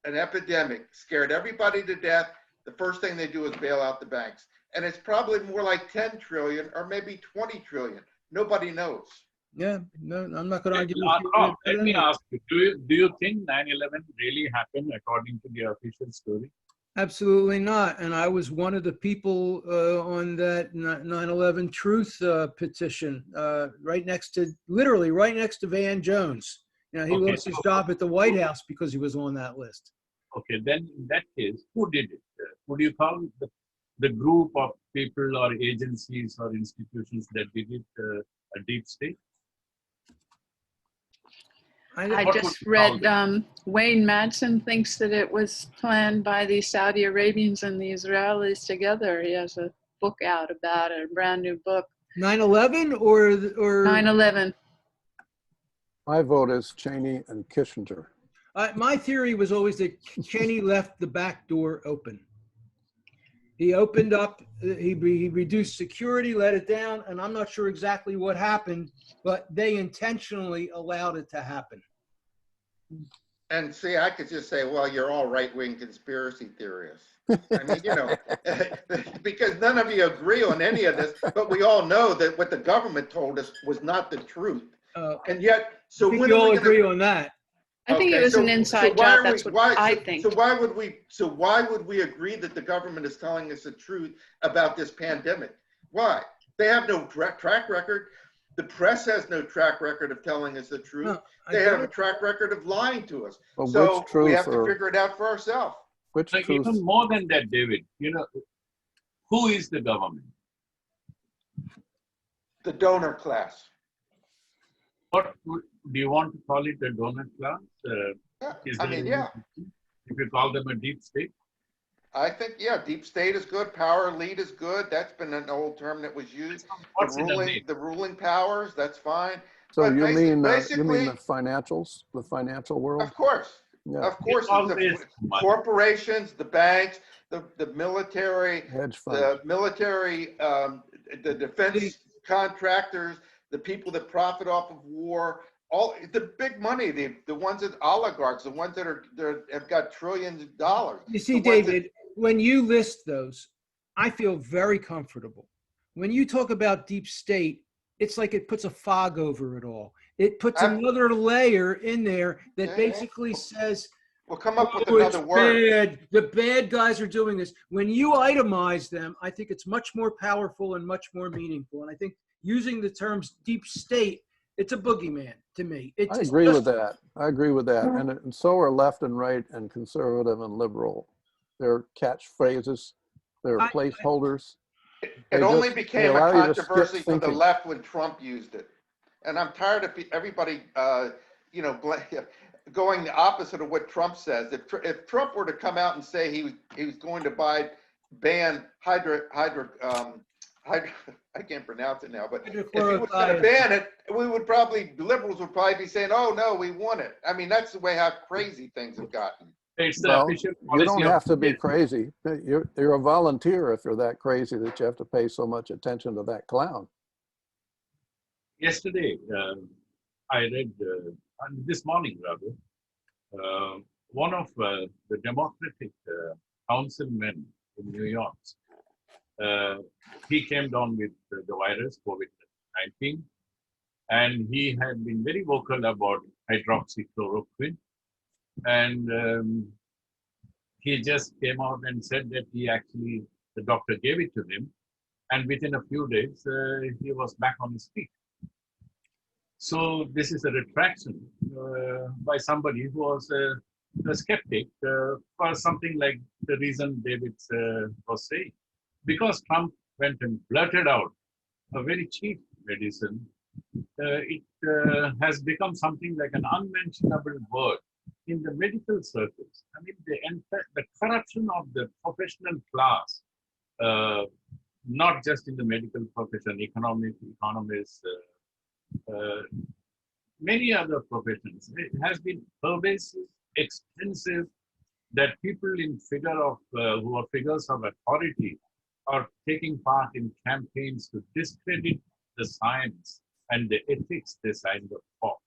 An epidemic scared everybody to death. The first thing they do is bail out the banks. And it's probably more like 10 trillion or maybe 20 trillion. Nobody knows. Yeah, no, I'm not going to argue with you. Let me ask you, do you think 9/11 really happened according to the official story? Absolutely not. And I was one of the people on that 9/11 truth petition, literally right next to Van Jones. He lost his job at the White House because he was on that list. Okay, then in that case, who did it? Would you call the group of people or agencies or institutions that did it a deep state? I just read Wayne Madsen thinks that it was planned by the Saudi Arabians and the Israelis together. He has a book out about it, a brand new book. 9/11 or 9/11. My vote is Cheney and Kissinger. My theory was always that Cheney left the back door open. He opened up, he reduced security, let it down, and I'm not sure exactly what happened, but they intentionally allowed it to happen. And see, I could just say, well, you're all right-wing conspiracy theorists. I mean, because none of you agree on any of this, but we all know that what the government told us was not the truth. And yet, so I think we all agree on that. I think it was an inside job. That's what I think. So why would we agree that the government is telling us the truth about this pandemic? Why? They have no track record. The press has no track record of telling us the truth. No, they have a track record of lying to us. Well, so we have to figure it out for ourselves. Like even more than that, David, who is the government? The donor class. What do you want to call it, a donor class? If you call them a deep state? I think, deep state is good. Power elite is good. That's been an old term that was used. The ruling powers, that's fine. So you mean the financials, the financial world? Of course. Yeah. Of course, the corporations, the banks, the military, hedge funds, the military, the defense contractors, the people that profit off of war, all the big money, the ones that oligarchs, the ones that have got trillions of dollars. You see, David, when you list those, I feel very comfortable. When you talk about deep state, it's like it puts a fog over it all. It puts I'm- another layer in there that Yeah. basically says, We'll come up with oh, it's another word. bad. The bad guys are doing this. When you itemize them, I think it's much more powerful and much more meaningful. And I think using the terms deep state, it's a boogeyman to me. I agree with that. I agree with that. And so are left and right and conservative and liberal. They're catchphrases. They're placeholders. It only became a allow you to skip controversy for the thinking. left when Trump used it. And I'm tired of everybody, going the opposite of what Trump says. If Trump were to come out and say he was going to ban I can't pronounce it now, but if he was going to ban it, liberals would probably be saying, oh no, we want it. I mean, that's the way how crazy things have gotten. It's the Well, official you policy don't of have to be India. crazy. You're a volunteer if you're that crazy that you have to pay so much attention to that clown. Yesterday, I read, this morning rather, one of the Democratic councilmen in New York, he came down with the virus, COVID-19, and he had been very vocal about hydroxychloroquine. And he just came out and said that the doctor gave it to him, and within a few days, he was back on his feet. So this is a retraction by somebody who was a skeptic for something like the reason David was saying. Because Trump went and blurted out a very cheap medicine, it has become something like an unmentionable word in the medical circles. I mean, the corruption of the professional class, not just in the medical profession, economists, many other professions. It has been pervasive, extensive, that people in who are figures of authority are taking part in campaigns to discredit the science and the ethics they signed up for.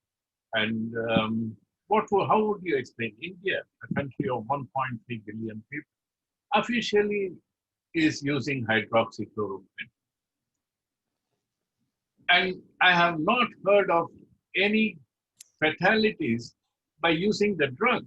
And how would you explain India, a country of 1.3 billion people, officially is using hydroxychloroquine? And I have not heard of any fatalities by using the drug.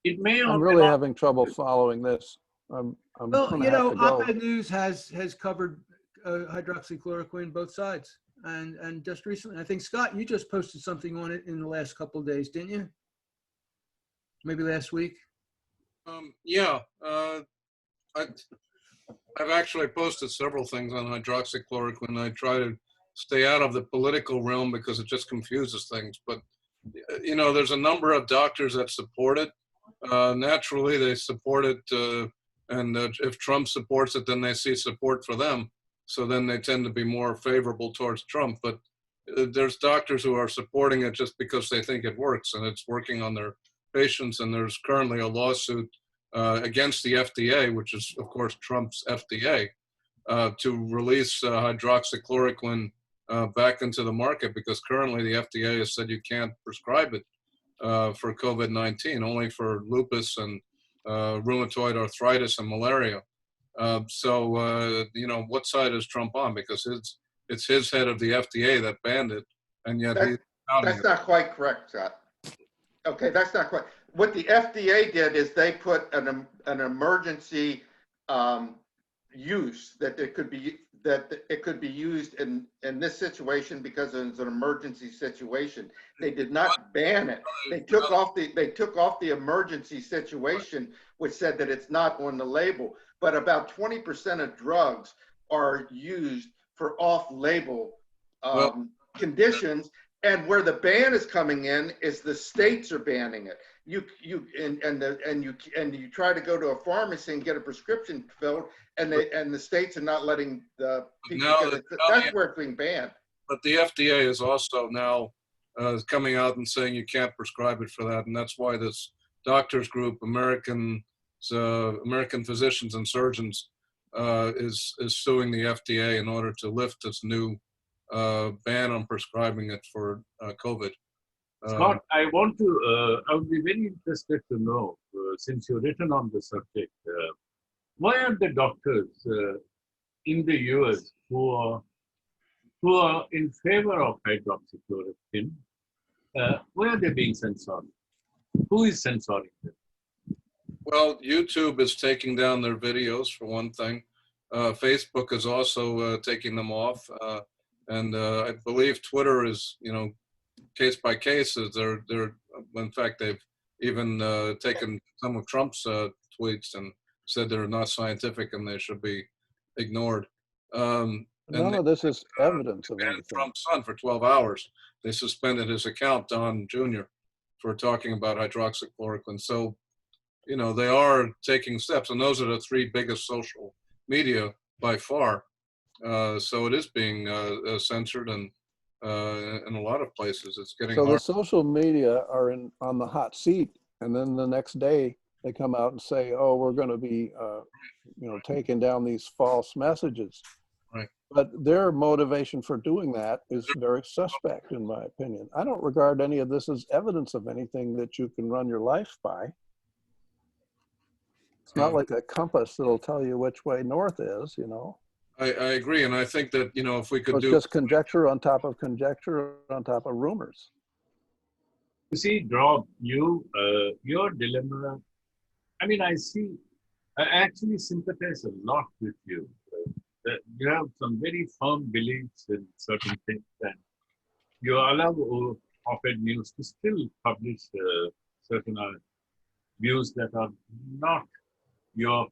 It may or I'm may really not. having trouble following this. I'm Well, gonna have to go. Op-Ed News has covered hydroxychloroquine both sides. And just recently, I think, Scott, you just posted something on it in the last couple of days, didn't you? Maybe last week? Yeah, I've actually posted several things on hydroxychloroquine. I try to stay out of the political realm because it just confuses things. But, there's a number of doctors that support it. Naturally, they support it. And if Trump supports it, then they see support for them. So then they tend to be more favorable towards Trump. But there's doctors who are supporting it just because they think it works and it's working on their patients. And there's currently a lawsuit against the FDA, which is, of course, Trump's FDA, to release hydroxychloroquine back into the market, because currently the FDA has said you can't prescribe it for COVID-19, only for lupus and rheumatoid arthritis and malaria. What side is Trump on? Because it's his head of the FDA that banned it, and yet That's not quite correct, Scott. Okay, that's not quite. What the FDA did is they put an emergency use that it could be used in this situation because it's an emergency situation. They did not ban it. They took off the emergency situation, which said that it's not on the label. But about 20% of drugs are used for off-label conditions. And where the ban is coming in is the states are banning it. You try to go to a pharmacy and get a prescription filled, and the states are not letting the people get it. That's where it's being banned. But the FDA is also now coming out and saying you can't prescribe it for that, and that's why this doctors group, American Physicians and Surgeons, is suing the FDA in order to lift this new ban on prescribing it for COVID. Scott, I would be very interested to know, since you've written on the subject, why are the doctors in the US who are who are in favor of hydroxychloroquine, why are they being censored? Who is censoring them? Well, YouTube is taking down their videos for one thing. Facebook is also taking them off, and I believe Twitter is, case by case. They're in fact they've even taken some of Trump's tweets and said they're not scientific and they should be ignored. None of this is evidence of banned anything. Trump's son for 12 hours. They suspended his account, Don Jr., for talking about hydroxychloroquine. So, they are taking steps, and those are the three biggest social media by far. So it is being censored, and in a lot of places it's getting So hard. the social media are on the hot seat, and then the next day they come out and say, "Oh, we're going to be, taking down these false messages." Right. But their motivation for doing that is very suspect, in my opinion. I don't regard any of this as evidence of anything that you can run your life by. It's not like a compass that'll tell you which way north is, I agree, and I think that if we could It's do just conjecture on top of conjecture on top of rumors. You see, Rob, your dilemma, I actually sympathize a lot with you. That you have some very firm beliefs in certain things, and you allow op-ed news to still publish certain views that are not your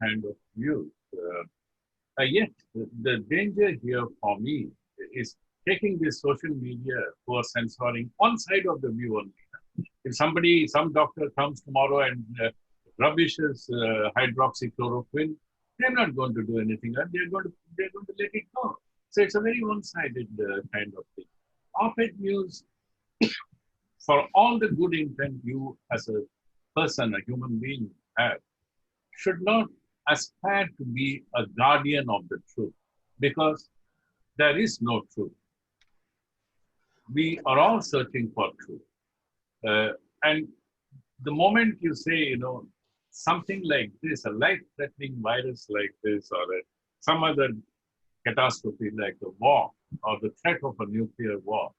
kind of views. Yet, the danger here for me is taking this social media who are censoring one side of the view only. If some doctor comes tomorrow and rubbishes hydroxychloroquine, they're not going to do anything. They're going to let it go. So it's a very one-sided kind of thing. Op-ed news, for all the good intent you as a person, a human being have, should not aspire to be a guardian of the truth, because there is no truth. We are all searching for truth. And the moment you say, something like this, a life-threatening virus like this, or some other catastrophe like a war or the threat of a nuclear war,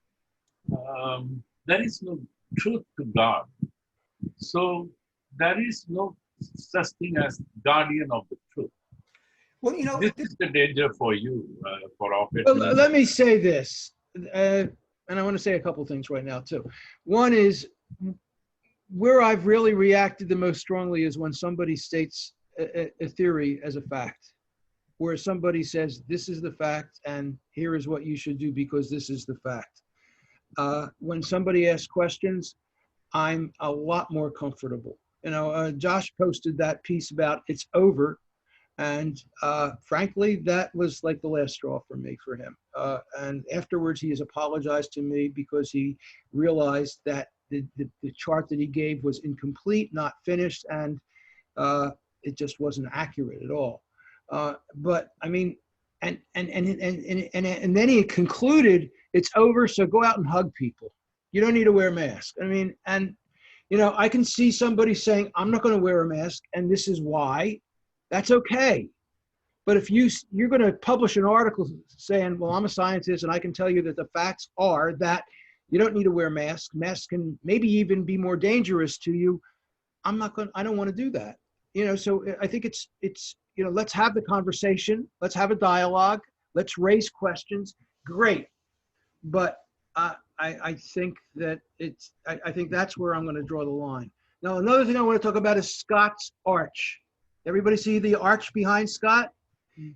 there is no truth to God. So there is no such thing as guardian of the truth. Well, This is the danger for you, for op-ed. Well, let me say this, and I want to say a couple things right now too. One is, where I've really reacted the most strongly is when somebody states a theory as a fact, where somebody says, this is the fact and here is what you should do because this is the fact. When somebody asks questions, I'm a lot more comfortable. Josh posted that piece about it's over. And frankly, that was like the last straw for him. And afterwards, he has apologized to me because he realized that the chart that he gave was incomplete, not finished, and it just wasn't accurate at all. But I mean, and then he concluded, it's over, so go out and hug people. You don't need to wear a mask. I mean, and I can see somebody saying, I'm not going to wear a mask, and this is why. That's okay. But if you're going to publish an article saying, well, I'm a scientist and I can tell you that the facts are that you don't need to wear masks. Masks can maybe even be more dangerous to you. I don't want to do that. So I think it's let's have the conversation. Let's have a dialogue. Let's raise questions. Great. But I think that I think that's where I'm going to draw the line. Now, another thing I want to talk about is Scott's arch. Everybody see the arch behind Scott?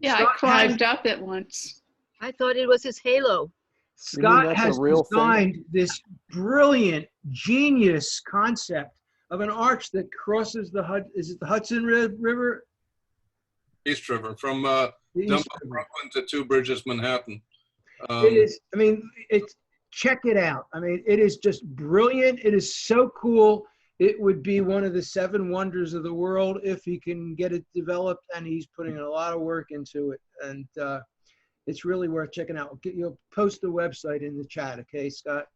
Yeah, Scott I climbed up it once. I thought it was his halo. Scott has a real designed this brilliant, genius concept of an arch that crosses the Hudson River? East River, from The Dumbo, East River. Brooklyn to Two Bridges, Manhattan. It is, check it out. It is just brilliant. It is so cool. It would be one of the 7 wonders of the world if he can get it developed, and he's putting a lot of work into it. And it's really worth checking out. You'll post the website in the chat, okay, Scott?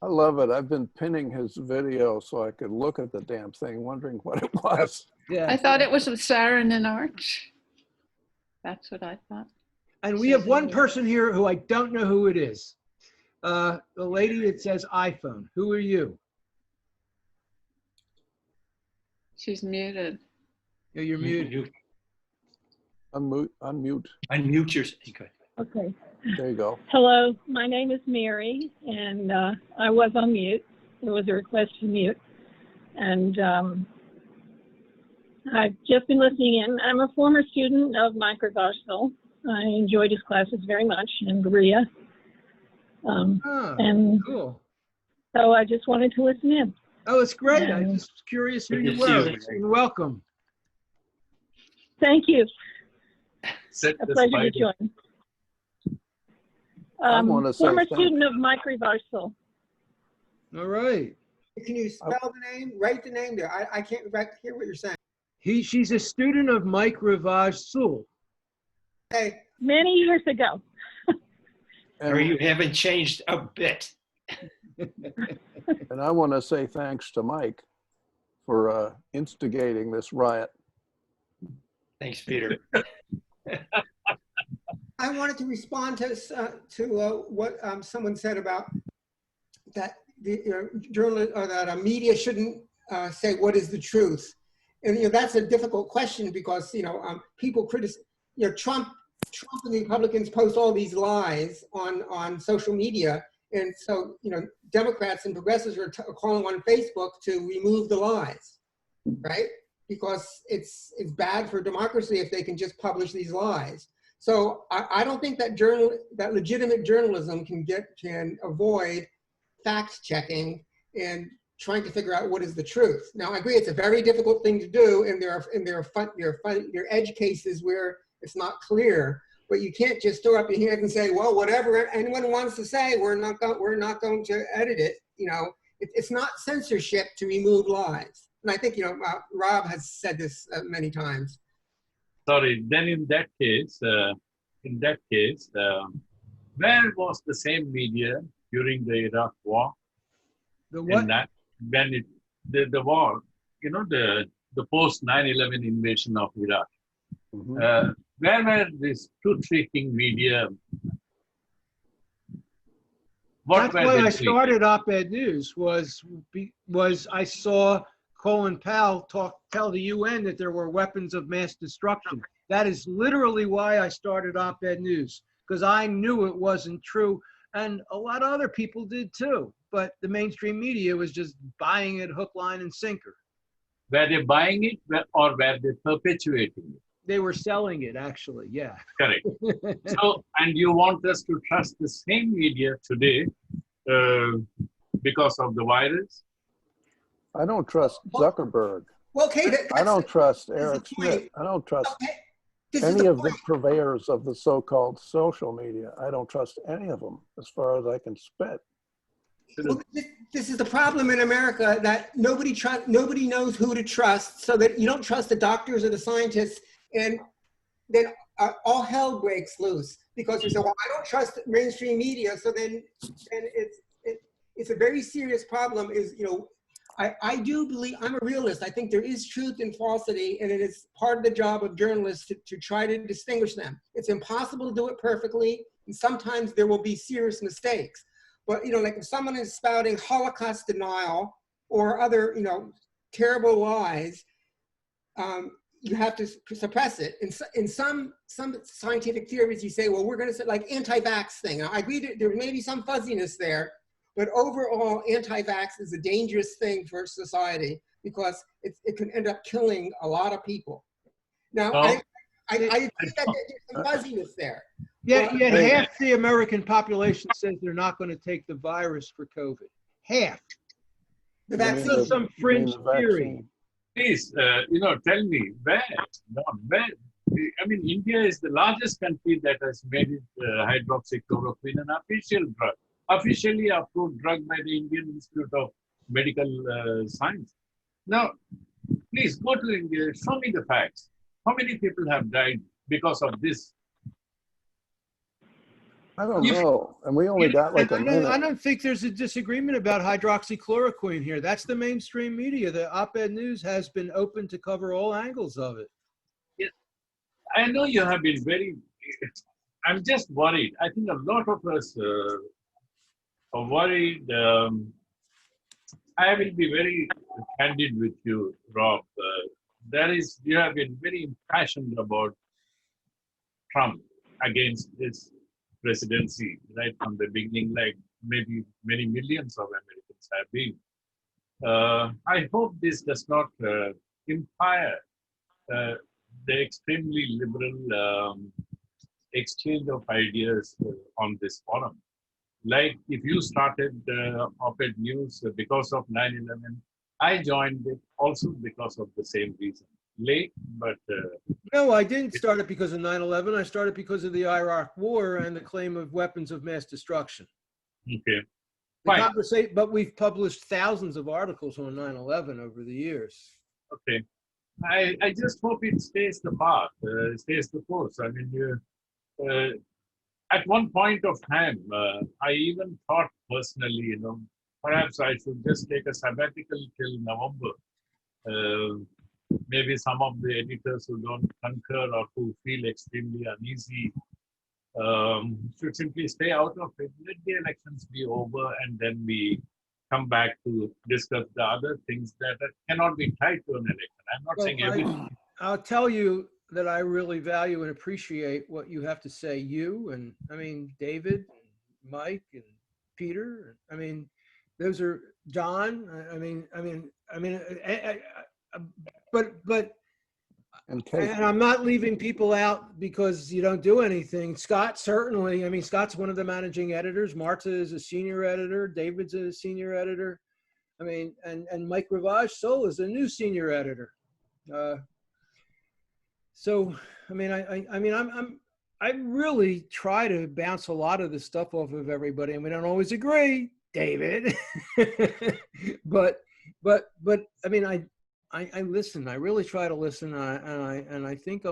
I love it. I've been pinning his video so I could look at the damn thing, wondering what it was. Yeah. I thought it was the Saarinen Arch. That's what I thought. And we have one person here who I don't know who it is. The lady that says iPhone. Who are you? She's muted. Yeah, you're muted. You Unmute. unmute yourself. Okay. There you go. Hello, my name is Mary, and I was on mute. There was a request to mute. And I've just been listening in. I'm a former student of Mike Rogashville. I enjoyed his classes very much in Berea. And Cool. so I just wanted to listen in. Oh, it's great. I'm just curious who you were. You're welcome. Thank you. Set A the pleasure to spider. join. I want to say Former thank student of Mike Rogashville. All right. Can you spell the name? Write the name there. I can't hear what you're saying. She's a student of Mike Rogashville. Hey, Many years ago. Or you haven't changed a bit. And I want to say thanks to Mike for instigating this riot. Thanks, Peter. I wanted to respond to what someone said about that the journalist or that media shouldn't say what is the truth, and that's a difficult question because people criticize. Trump and the Republicans post all these lies on social media, and so Democrats and progressives are calling on Facebook to remove the lies, right? Because it's bad for democracy if they can just publish these lies. So I don't think that legitimate journalism can avoid fact checking and trying to figure out what is the truth. Now I agree it's a very difficult thing to do, and there are edge cases where it's not clear. But you can't just throw up your hands and say, well, whatever anyone wants to say, we're not going to edit it. It's not censorship to remove lies. And I think Rob has said this many times. Sorry. Then in that case, where was the same media during the Iraq War? The what? In that, when the war, the post 9/11 invasion of Iraq. Mhm. Where were this truth-seeking media? That's why I started Op-Ed News was I saw Colin Powell tell the UN that there were weapons of mass destruction. That is literally why I started Op-Ed News, because I knew it wasn't true, and a lot of other people did too. But the mainstream media was just buying it hook, line, and sinker. Were they buying it or were they perpetuating it? They were selling it, actually, yeah. Correct. So, and you want us to trust the same media today because of the virus? I don't trust Zuckerberg. Well, okay, I don't trust Eric Schmidt. I don't trust any of the purveyors of the so-called social media. I don't trust any of them as far as I can spit. Well, this is the problem in America, that nobody knows who to trust, so that you don't trust the doctors or the scientists, and then all hell breaks loose because you say, well, I don't trust mainstream media. So then it's a very serious problem. I do believe, I'm a realist. I think there is truth and falsity, and it is part of the job of journalists to try to distinguish them. It's impossible to do it perfectly, and sometimes there will be serious mistakes. But, like if someone is spouting Holocaust denial or other, terrible lies, you have to suppress it. In some scientific theories, you say, well, we're going to say like anti-vax thing. Now, I agree that there may be some fuzziness there, but overall, anti-vax is a dangerous thing for society because it can end up killing a lot of people. Now, I agree that there's some fuzziness there. Yet half the American population says they're not going to take the virus for COVID. Half. The That's vaccine. some fringe theory. Please, tell me where. I mean, India is the largest country that has made it hydroxychloroquine an official drug, officially approved drug by the Indian Institute of Medical Science. Now, please go to India, show me the facts. How many people have died because of this? I don't know. And we only got like a minute. I don't think there's a disagreement about hydroxychloroquine here. That's the mainstream media. The Op-Ed News has been open to cover all angles of it. Yes. I know you have been very, I'm just worried. I think a lot of us are worried. I will be very candid with you, Rob. You have been very impassioned about Trump against his presidency right from the beginning, like maybe many millions of Americans have been. I hope this does not impair the extremely liberal exchange of ideas on this forum. Like if you started op-ed news because of 9/11, I joined it also because of the same reason. Late, but No, I didn't start it because of 9/11. I started because of the Iraq War and the claim of weapons of mass destruction. okay, The fine. but we've published thousands of articles on 9/11 over the years. Okay, I just hope it stays the path, stays the course. I mean, at one point of time, I even thought personally, perhaps I should just take a sabbatical till November. Maybe some of the editors who don't concur or who feel extremely uneasy should simply stay out of it. Let the elections be over, and then we come back to discuss the other things that cannot be tied to an election. I'm not saying everything. I'll tell you that I really value and appreciate what you have to say. You and David, Mike, and Peter. Those are John. But And Kate. and I'm not leaving people out because you don't do anything. Scott, certainly. Scott's one of the managing editors. Marta is a senior editor. David's a senior editor. And Mike Ravage Sol is a new senior editor. I really try to bounce a lot of this stuff off of everybody, and we don't always agree, David. but I listen. I really try to listen, and I think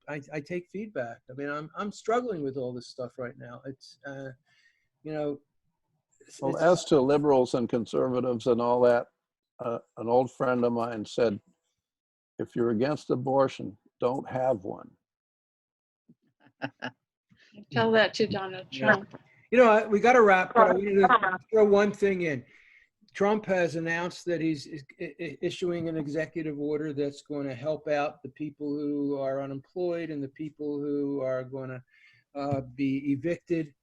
I take feedback. I'm struggling with all this stuff right now. It's Well, as to liberals and conservatives and all that, an old friend of mine said, if you're against abortion, don't have one. Tell that to Donald Trump. We got to wrap, but I wanted to throw one thing in. Trump has announced that he's issuing an executive order that's going to help out the people who are unemployed and the people who are going to be evicted.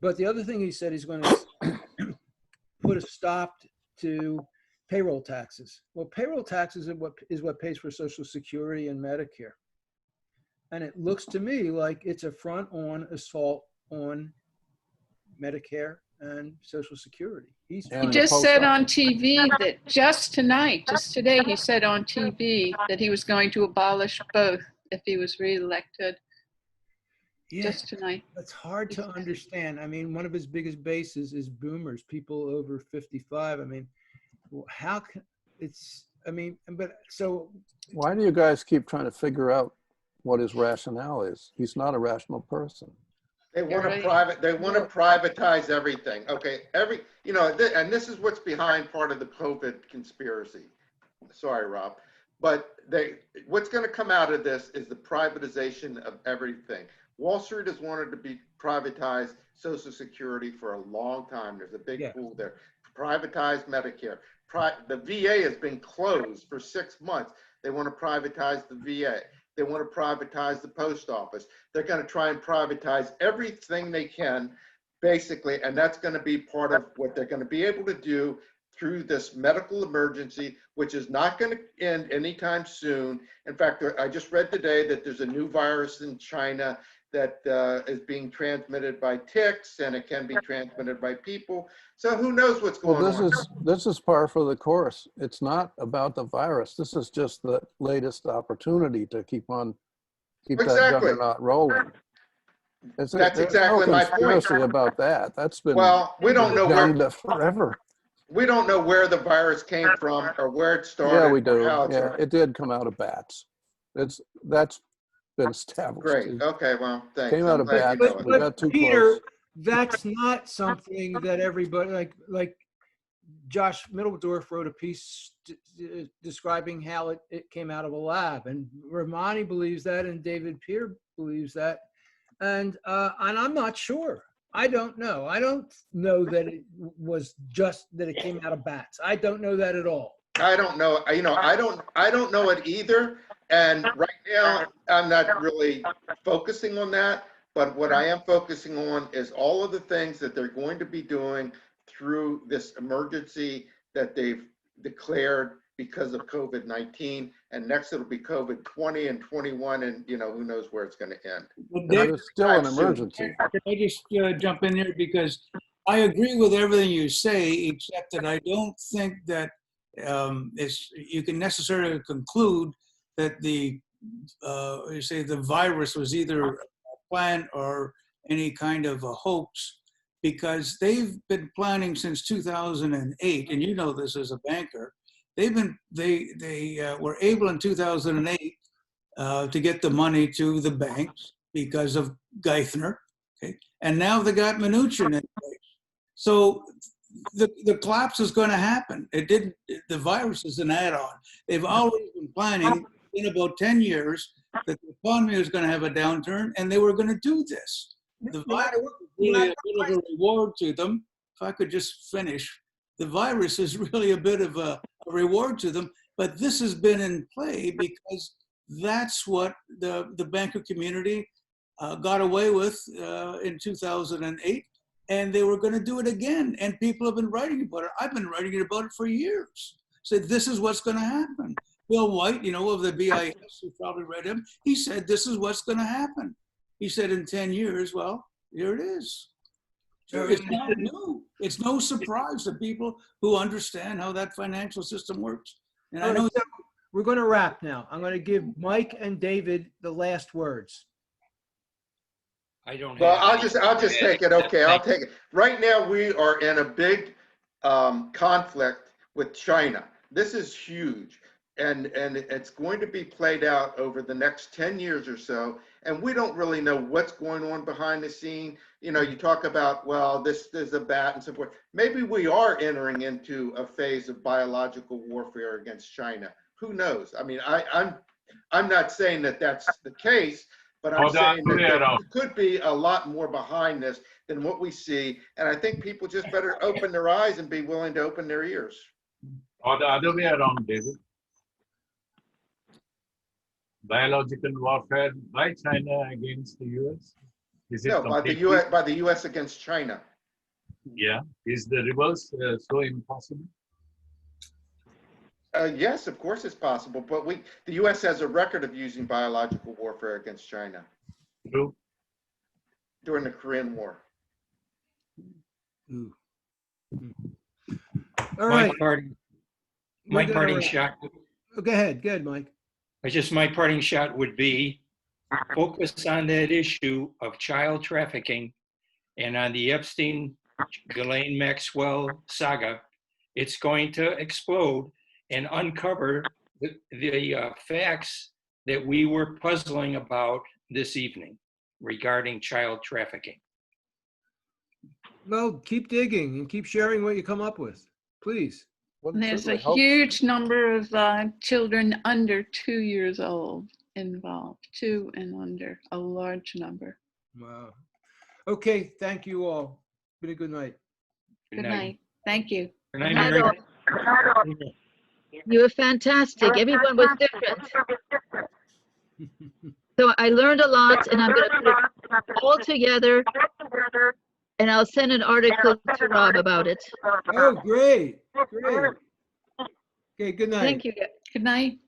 But the other thing he said, he's going to put a stop to payroll taxes. Well, payroll taxes is what pays for Social Security and Medicare. And it looks to me like it's a front-on assault on Medicare and Social Security. He just said on TV that just today, he said on TV that he was going to abolish both if he was reelected. Yeah, just tonight. It's hard to understand. One of his biggest bases is boomers, people over 55. How can so. Why do you guys keep trying to figure out what his rationale is? He's not a rational person. They want to privatize everything. Okay, and this is what's behind part of the COVID conspiracy. Sorry, Rob, but what's going to come out of this is the privatization of everything. Wall Street has wanted to be privatized Social Security for a long time. There's a big pool there. Privatize Medicare. The VA has been closed for 6 months. They want to privatize the VA. They want to privatize the post office. They're going to try and privatize everything they can, basically, and that's going to be part of what they're going to be able to do through this medical emergency, which is not going to end anytime soon. In fact, I just read today that there's a new virus in China that is being transmitted by ticks, and it can be transmitted by people. So who knows what's going on? This is par for the course. It's not about the virus. This is just the latest opportunity to keep that juggernaut rolling. That's exactly my point. Conspiracy about that. That's been we don't know where forever. We don't know where the virus came from or where it started. Yeah, we do. It did come out of bats. That's been established. Great. Okay. Well, thanks. Came out of bats. We got too Peter, close. That's not something that everybody like. Josh Middledorf wrote a piece describing how it came out of a lab, and Ramani believes that, and David Peer believes that. And I'm not sure. I don't know. I don't know that it was just that it came out of bats. I don't know that at all. I don't know. I don't know it either. And right now, I'm not really focusing on that. But what I am focusing on is all of the things that they're going to be doing through this emergency that they've declared because of COVID-19. And next it'll be COVID-20 and 21, and who knows where it's going to end. And it is still an emergency. Can I just jump in there, because I agree with everything you say, except that I don't think that you can necessarily conclude that the virus was either a plan or any kind of a hoax, because they've been planning since 2008, and you know this as a banker. They were able in 2008 to get the money to the banks because of Geithner, okay, and now they got Mnuchin in place. So the collapse is going to happen. It didn't. The virus is an add-on. They've always been planning in about 10 years that the economy was going to have a downturn, and they were going to do this. The virus is really a bit of a reward to them. If I could just finish, the virus is really a bit of a reward to them, but this has been in play because that's what the banker community got away with in 2008, and they were going to do it again. And people have been writing about it. I've been writing about it for years. Said this is what's going to happen. Bill White, of the BIS, you probably read him. He said this is what's going to happen. He said in 10 years. Well, here it is. So it's not new. It's no surprise to people who understand how that financial system works. And I know we're going to wrap now. I'm going to give Mike and David the last words. I don't. Well, I'll just take it. Okay, I'll take it. Right now, we are in a big conflict with China. This is huge, and it's going to be played out over the next 10 years or so. And we don't really know what's going on behind the scene. You talk about, well, this is a bat and so forth. Maybe we are entering into a phase of biological warfare against China. Who knows? I mean, I'm not saying that that's the case, but I'm saying that there could be a lot more behind this than what we see. And I think people just better open their eyes and be willing to open their ears. Or the other way around, David. Biological warfare by China against the US? Is it by the US against China. Yeah. Is the reverse so impossible? Yes, of course it's possible, but the US has a record of using biological warfare against China. True. During the Korean War. All right. My parting shot. Go ahead, Mike. My parting shot would be focus on that issue of child trafficking and on the Epstein, Ghislaine Maxwell saga. It's going to explode and uncover the facts that we were puzzling about this evening regarding child trafficking. Well, keep digging and keep sharing what you come up with, please. There's a huge number of children under 2 years old involved, 2 and under, a large number. Wow. Okay, thank you all. Been a good night. Good night. Thank you. Good night, Mary. You were fantastic. Everyone was different. So I learned a lot, and I'm going to put it all together, and I'll send an article to Rob about it. Oh, great. Okay, good night. Thank you. Good night.